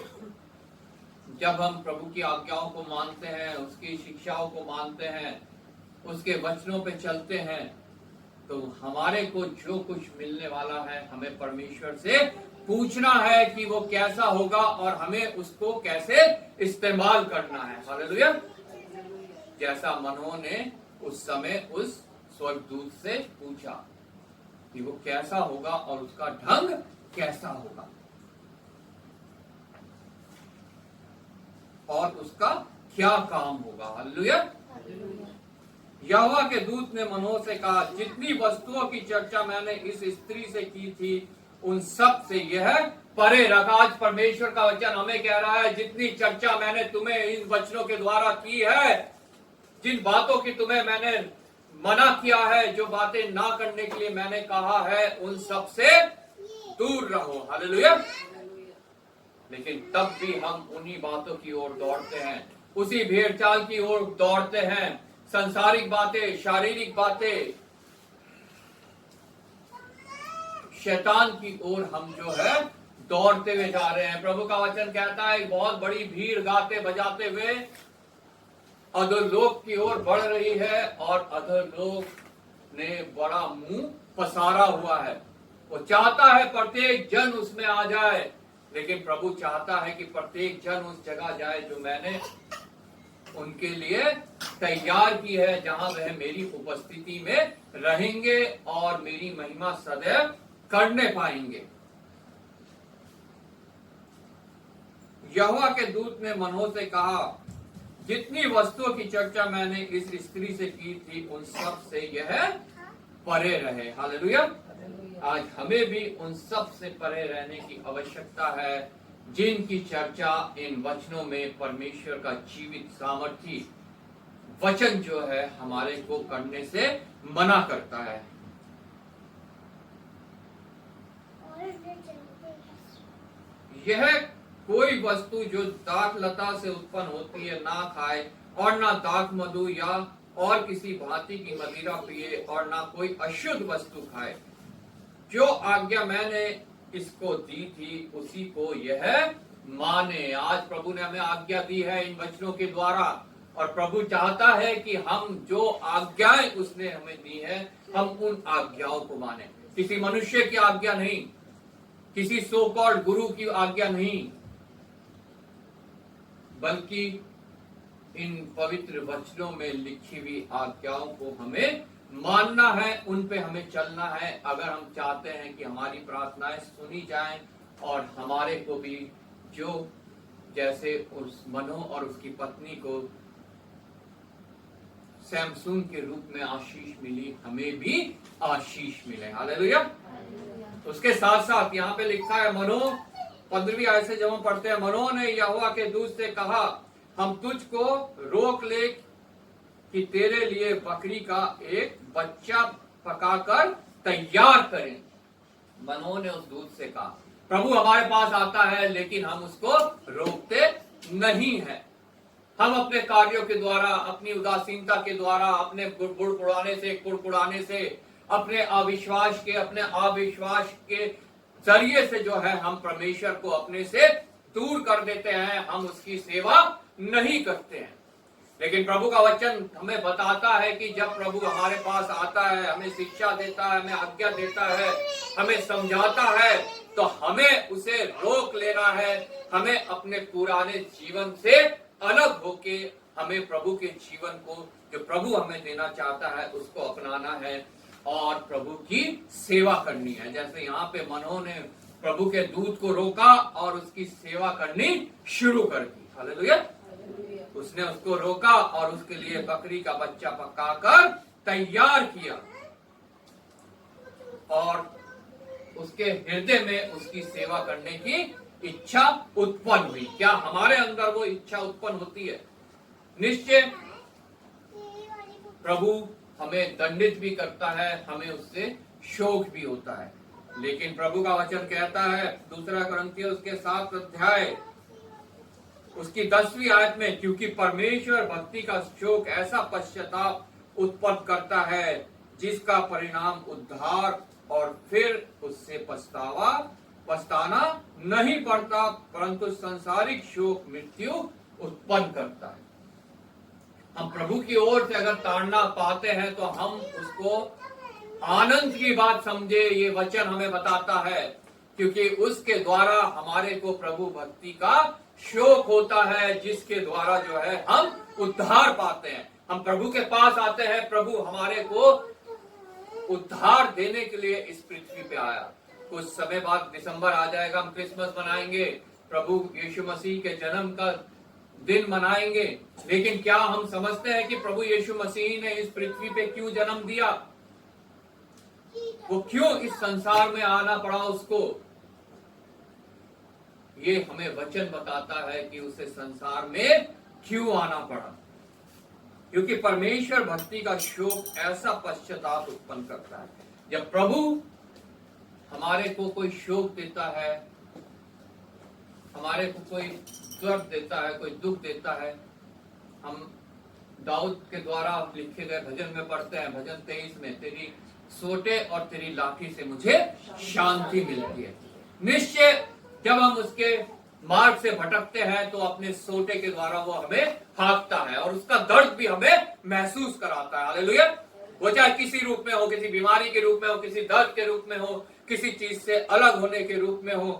जब हम प्रभु की आज्ञाओं को मानते हैं, उसकी शिक्षाओं को मानते हैं, उसके वचनों पे चलते हैं, तो हमारे को जो कुछ मिलने वाला है, हमें परमेश्वर से पूछना है कि वो कैसा होगा और हमें उसको कैसे इस्तेमाल करना है। हालेलुया। जैसा मनोज ने उस समय उस स्वर्गदूत से पूछा कि वो कैसा होगा और उसका ढंग कैसा होगा और उसका क्या काम होगा। हालेलुया। यहोवा के दूत ने मनोज से कहा, जितनी वस्तुओं की चर्चा मैंने इस स्त्री से की थी उन सब से यह परे रख। आज परमेश्वर का वचन हमें कह रहा है, जितनी चर्चा मैंने तुम्हें इन वचनों के द्वारा की है, जिन बातों की तुम्हें मैंने मना किया है, जो बातें ना करने के लिए मैंने कहा है, उन सब से दूर रहो। हालेलुया। लेकिन तब भी हम उन्हीं बातों की ओर दौड़ते हैं, उसी भेड़ चाल की ओर दौड़ते हैं। संसारिक बातें, शारीरिक बातें, शैतान की ओर हम जो है दौड़ते हुए जा रहे हैं। प्रभु का वचन कहता है, बहुत बड़ी भीड़ गाते बजाते हुए अधोलोक की ओर बढ़ रही है, और अधोलोक ने बड़ा मुंह पसारा हुआ है। वो चाहता है प्रत्येक जन उसमें आ जाए, लेकिन प्रभु चाहता है कि प्रत्येक जन उस जगह जाए जो मैंने उनके लिए तैयार की है, जहां वह मेरी उपस्थिति में रहेंगे और मेरी महिमा सदैव करने पाएंगे। यहोवा के दूत ने मनोज से कहा, जितनी वस्तुओं की चर्चा मैंने इस स्त्री से की थी उन सब से यह परे रहे। हालेलुया। आज हमें भी उन सब से परे रहने की आवश्यकता है, जिनकी चर्चा इन वचनों में परमेश्वर का जीवित सामर्थी वचन जो है हमारे को करने से मना करता है। यह कोई वस्तु जो दाखलता से उत्पन्न होती है ना खाए, और ना दाख मधु या और किसी भांति की मदिरा पिए, और ना कोई अशुद्ध वस्तु खाए। जो आज्ञा मैंने इसको दी थी उसी को यह माने। आज प्रभु ने हमें आज्ञा दी है इन वचनों के द्वारा, और प्रभु चाहता है कि हम जो आज्ञाएं उसने हमें दी है हम उन आज्ञाओं को माने। किसी मनुष्य की आज्ञा नहीं, किसी सो कॉल्ड गुरु की आज्ञा नहीं, बल्कि इन पवित्र वचनों में लिखी हुई आज्ञाओं को हमें मानना है, उन पे हमें चलना है, अगर हम चाहते हैं कि हमारी प्रार्थनाएं सुनी जाएं और हमारे को भी जो जैसे उस मनोह और उसकी पत्नी को सैमसून के रूप में आशीष मिली, हमें भी आशीष मिले। हालेलुया। उसके साथ साथ यहाँ पे लिखा है, मनोह 15वीं आयत से जब हम पढ़ते हैं, मनोह ने यहोवा के दूत से कहा, हम तुझको रोक ले कि तेरे लिए बकरी का एक बच्चा पकाकर तैयार करें। मनोह ने उस दूत से कहा, प्रभु हमारे पास आता है लेकिन हम उसको रोकते नहीं है। हम अपने कार्यों के द्वारा, अपनी उदासीनता के द्वारा, अपने कुड़कुड़ाने से, अपने अविश्वास के जरिए से जो है हम परमेश्वर को अपने से दूर कर देते हैं, हम उसकी सेवा नहीं करते हैं। लेकिन प्रभु का वचन हमें बताता है कि जब प्रभु हमारे पास आता है, हमें शिक्षा देता है, हमें आज्ञा देता है, हमें समझाता है, तो हमें उसे रोक लेना है। हमें अपने पुराने जीवन से अलग होके हमें प्रभु के जीवन को, जो प्रभु हमें देना चाहता है, उसको अपनाना है और प्रभु की सेवा करनी है। जैसे यहाँ पे मनोह ने प्रभु के दूत को रोका और उसकी सेवा करनी शुरू कर दी। हालेलुया। उसने उसको रोका और उसके लिए बकरी का बच्चा पकाकर तैयार किया और उसके हृदय में उसकी सेवा करने की इच्छा उत्पन्न हुई। क्या हमारे अंदर वो इच्छा उत्पन्न होती है? निश्चय प्रभु हमें दंडित भी करता है, हमें उससे शोक भी होता है, लेकिन प्रभु का वचन कहता है 2 कुरिन्थियों उसके 7 अध्याय उसकी 10वीं आयत में, क्योंकि परमेश्वर भक्ति का शोक ऐसा पश्चाताप उत्पन्न करता है जिसका परिणाम उद्धार और फिर उससे पछताना नहीं पड़ता, परंतु सांसारिक शोक मृत्यु उत्पन्न करता है। हम प्रभु की ओर से अगर ताड़ना पाते हैं तो हम उसको आनंद की बात समझे, ये वचन हमें बताता है, क्योंकि उसके द्वारा हमारे को प्रभु भक्ति का शोक होता है, जिसके द्वारा जो है हम उद्धार पाते हैं। हम प्रभु के पास आते हैं, प्रभु हमारे को उद्धार देने के लिए इस पृथ्वी पे आया। कुछ समय बाद दिसंबर आ जाएगा, हम क्रिसमस मनाएंगे, प्रभु यीशु मसीह के जन्म का दिन मनाएंगे, लेकिन क्या हम समझते हैं कि प्रभु यीशु मसीह ने इस पृथ्वी पे क्यों जन्म दिया? वो क्यों इस संसार में आना पड़ा उसको? ये हमें वचन बताता है कि उसे संसार में क्यों आना पड़ा, क्योंकि परमेश्वर भक्ति का शोक ऐसा पश्चाताप उत्पन्न करता है। जब प्रभु हमारे को कोई शोक देता है, हमारे को कोई दर्द देता है, कोई दुख देता है, हम दाऊद के द्वारा लिखे गए भजन में पढ़ते हैं, भजन 23 में, तेरी सोटे और तेरी लाठी से मुझे शांति मिलती है। निश्चय जब हम उसके मार्ग से भटकते हैं तो अपने सोटे के द्वारा वो हमें हाँकता है और उसका दर्द भी हमें महसूस कराता है। हालेलुया। वो चाहे किसी रूप में हो, किसी बीमारी के रूप में हो, किसी दर्द के रूप में हो, किसी चीज से अलग होने के रूप में हो,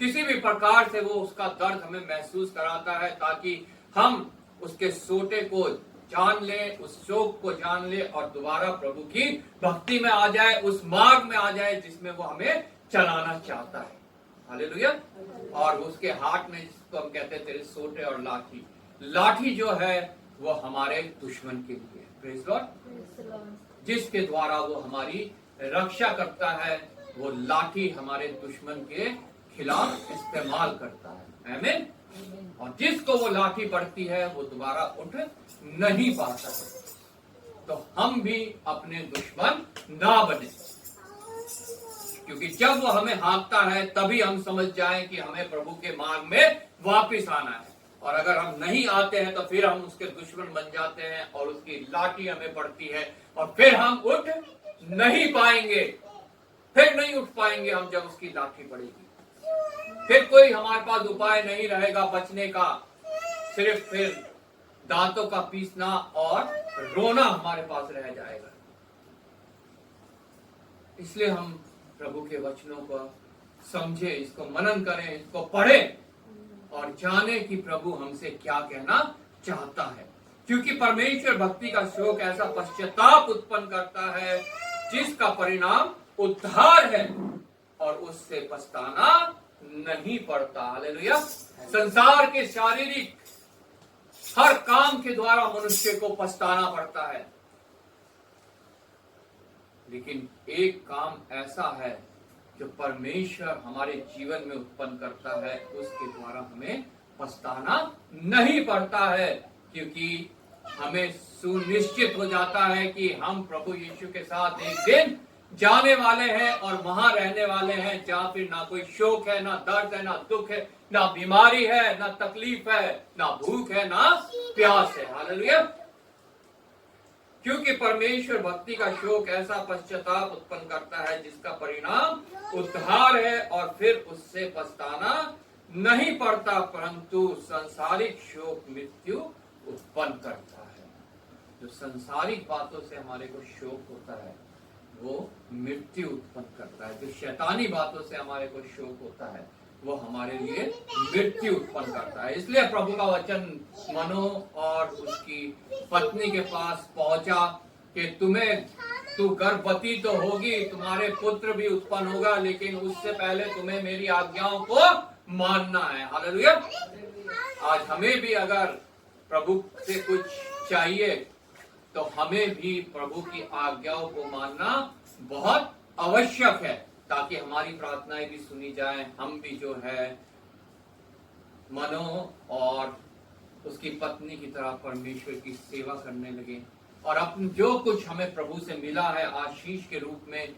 किसी भी प्रकार से वो उसका दर्द हमें महसूस कराता है, ताकि हम उसके सोटे को जान ले, उस शोक को जान ले और दोबारा प्रभु की भक्ति में आ जाए, उस मार्ग में आ जाए जिसमें वो हमें चलाना चाहता है। हालेलुया। और उसके हाथ में, जिसको हम कहते हैं तेरे सोटे और लाठी, लाठी जो है वो हमारे दुश्मन के लिए, प्रेज़ लॉर्ड, जिसके द्वारा वो हमारी रक्षा करता है, वो लाठी हमारे दुश्मन के खिलाफ इस्तेमाल करता है। आमीन। और जिसको वो लाठी पड़ती है वो दोबारा उठ नहीं पाता है। तो हम भी अपने दुश्मन ना बने, क्योंकि जब वो हमें हाँकता है तभी हम समझ जाएं कि हमें प्रभु के मार्ग में वापस आना है। और अगर हम नहीं आते हैं तो फिर हम उसके दुश्मन बन जाते हैं और उसकी लाठी हमें पड़ती है और फिर हम उठ नहीं पाएंगे, फिर नहीं उठ पाएंगे हम जब उसकी लाठी पड़ेगी। फिर कोई हमारे पास उपाय नहीं रहेगा बचने का, सिर्फ फिर दांतों का पीसना और रोना हमारे पास रह जाएगा। इसलिए हम प्रभु के वचनों को समझे, इसको मनन करें, इसको पढ़ें और जाने कि प्रभु हमसे क्या कहना चाहता है। क्योंकि परमेश्वर भक्ति का शोक ऐसा पश्चाताप उत्पन्न करता है जिसका परिणाम उद्धार है और उससे पछताना नहीं पड़ता। हालेलुया। संसार के शारीरिक हर काम के द्वारा मनुष्य को पछताना पड़ता है, लेकिन एक काम ऐसा है जो परमेश्वर हमारे जीवन में उत्पन्न करता है, उसके द्वारा हमें पछताना नहीं पड़ता है, क्योंकि हमें सुनिश्चित हो जाता है कि हम प्रभु यीशु के साथ एक दिन जाने वाले हैं और वहां रहने वाले हैं, जहां फिर ना कोई शोक है, ना दर्द है, ना दुख है, ना बीमारी है, ना तकलीफ है, ना भूख है, ना प्यास है। हालेलुया। क्योंकि परमेश्वर भक्ति का शोक ऐसा पश्चाताप उत्पन्न करता है जिसका परिणाम उद्धार है और फिर उससे पछताना नहीं पड़ता, परंतु सांसारिक शोक मृत्यु उत्पन्न करता है। जो सांसारिक बातों से हमारे को शोक होता है वो मृत्यु उत्पन्न करता है। जो शैतानी बातों से हमारे को शोक होता है वो हमारे लिए मृत्यु उत्पन्न करता है। इसलिए प्रभु का वचन मनो और उसकी पत्नी के पास पहुंचा कि तू गर्भवती तो होगी, तुम्हारे पुत्र भी उत्पन्न होगा, लेकिन उससे पहले तुम्हें मेरी आज्ञाओं को मानना है। हालेलुया। आज हमें भी अगर प्रभु से कुछ चाहिए तो हमें भी प्रभु की आज्ञाओं को मानना बहुत आवश्यक है, ताकि हमारी प्रार्थनाएं भी सुनी जाएं, हम भी जो है मनो और उसकी पत्नी की तरह परमेश्वर की सेवा करने लगे और अपन जो कुछ हमें प्रभु से मिला है आशीष के रूप में,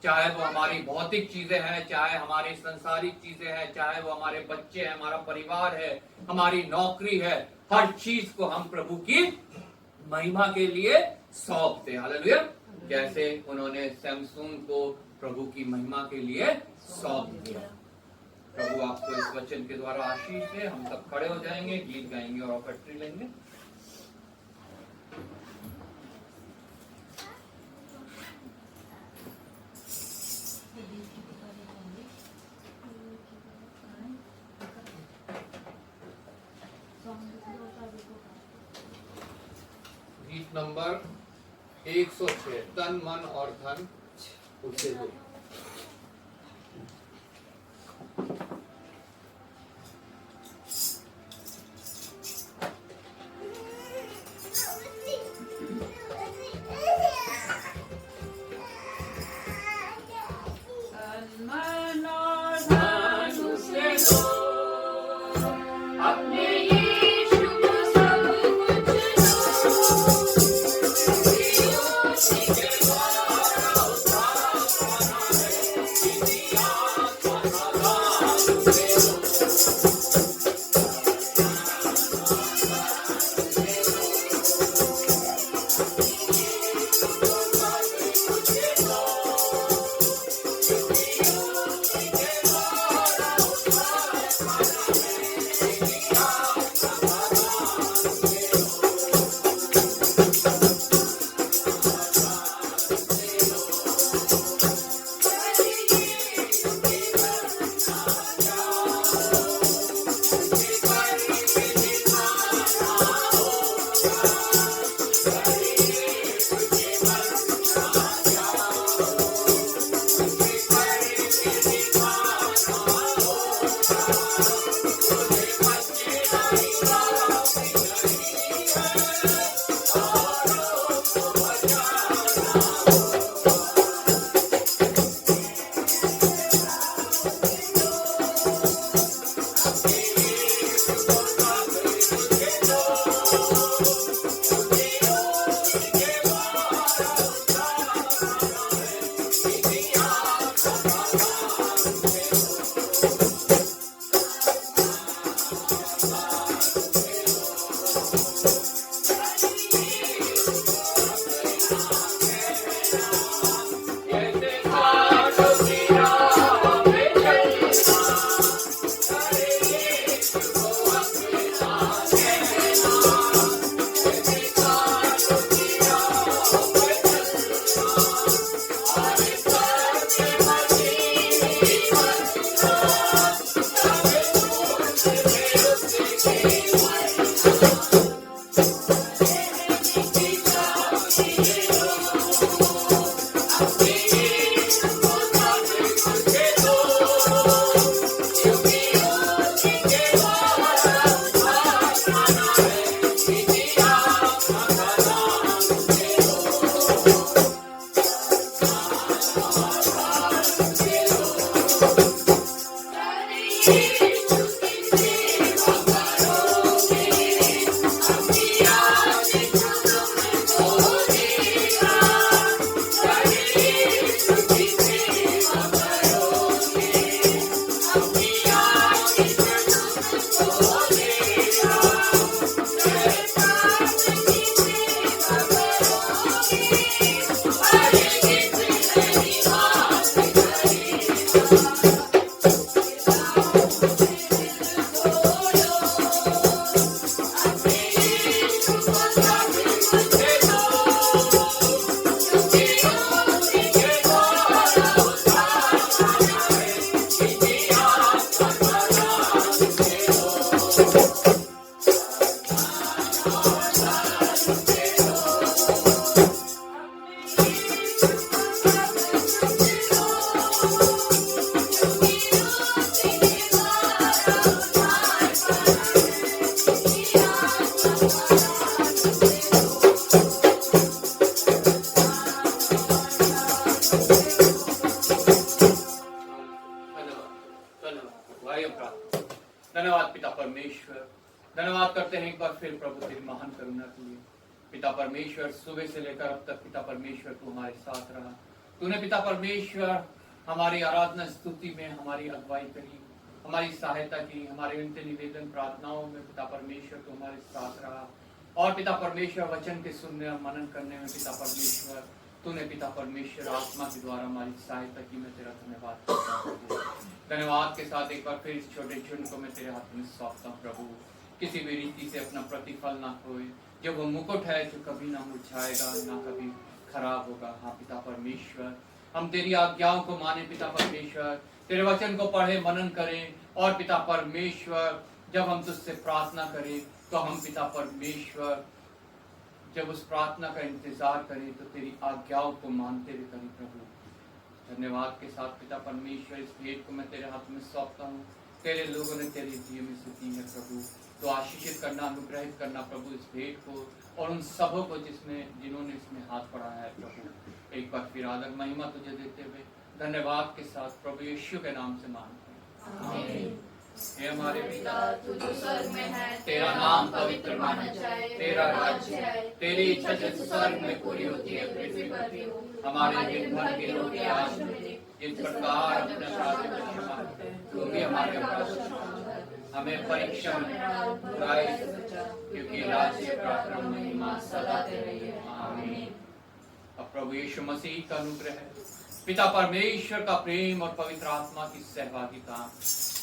चाहे वो हमारी भौतिक चीजें हैं, चाहे हमारी संसारिक चीजें हैं, चाहे वो हमारे बच्चे हैं, हमारा परिवार है, हमारी नौकरी है, हर चीज को हम प्रभु की महिमा के लिए सौंपते हैं। हालेलुया। जैसे उन्होंने सैमसून को प्रभु की महिमा के लिए सौंप दिया। प्रभु आपको इस वचन के द्वारा आशीष दे। हम सब खड़े हो जाएंगे, गीत गाएंगे और ऑफरट्री लेंगे। गीत नंबर 106, तन मन और धन उसे दो। अपने यीशु को सब कुछ धन्यवाद पिता परमेश्वर, धन्यवाद करते हैं एक बार फिर प्रभु तेरी महान करुणा के लिए। पिता परमेश्वर सुबह से लेकर अब तक पिता परमेश्वर तू हमारे साथ रहा। तूने पिता परमेश्वर हमारी आराधना स्तुति में हमारी अगुवाई करी, हमारी सहायता की, हमारे विनती निवेदन प्रार्थनाओं में पिता परमेश्वर तू हमारे साथ रहा। और पिता परमेश्वर वचन के सुनने और मनन करने में पिता परमेश्वर तूने पिता परमेश्वर आत्मा के द्वारा हमारी सहायता की। मैं तेरा धन्यवाद करता हूँ। धन्यवाद के साथ एक बार फिर इस छोटे झुंड को मैं तेरे हाथ में सौंपता हूँ प्रभु। किसी भी रीति से अपना प्रतिफल ना खोए, जब वो मुकुट है जो कभी ना मुरझाएगा ना कभी खराब होगा। हाँ पिता परमेश्वर, हम तेरी आज्ञाओं को माने पिता परमेश्वर, तेरे वचन को पढ़े मनन करें। और पिता परमेश्वर जब हम तुझसे प्रार्थना करें तो हम पिता परमेश्वर जब उस प्रार्थना का इंतजार करें तो तेरी आज्ञाओं को मानते हुए करें प्रभु। धन्यवाद के साथ पिता परमेश्वर इस भेंट को मैं तेरे हाथ में सौंपता हूँ। तेरे लोगों ने तेरे दिए में से दी है प्रभु, तो आशीषित करना, अनुग्रहित करना प्रभु इस भेंट को और उन सबों को जिन्होंने इसमें हाथ बढ़ाया है प्रभु। एक बार फिर आदर महिमा तुझे देते हुए धन्यवाद के साथ प्रभु यीशु के नाम से मांगते हैं। हे हमारे पिता तू जो स्वर्ग में है, तेरा नाम पवित्र माना जाए, तेरा राज्य है, तेरी इच्छा जैसे स्वर्ग में पूरी होती है पृथ्वी पर भी हो। हमारे दिन भर की रोटी आज हमें दे, जिस प्रकार अपने अपराध को क्षमा कर, तू भी हमारे अपराध को क्षमा कर। हमें परीक्षा में बुराई से बचा, क्योंकि राज्य पराक्रम महिमा सदा तेरी है। आमीन। अब प्रभु यीशु मसीह का अनुग्रह, पिता परमेश्वर का प्रेम और पवित्र आत्मा की सहभागिता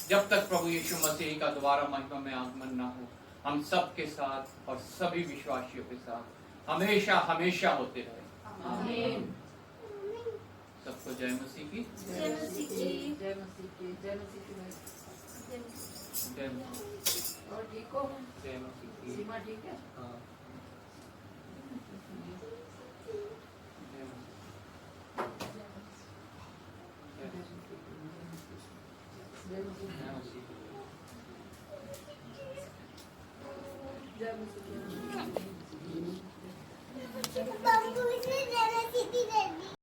जब तक प्रभु यीशु मसीह का दोबारा महिमा में आगमन ना हो, हम सब के साथ और सभी विश्वासियों के साथ हमेशा हमेशा होते रहे। आमीन। सबको जय मसीह की। जय मसीह की। जय मसीह की। जय मसीह की। जय मसीह। और ठीक हो? जय मसीह की। सीमा ठीक है? हाँ। जय मसीह। जय मसीह। जय मसीह। जय मसीह। बाबू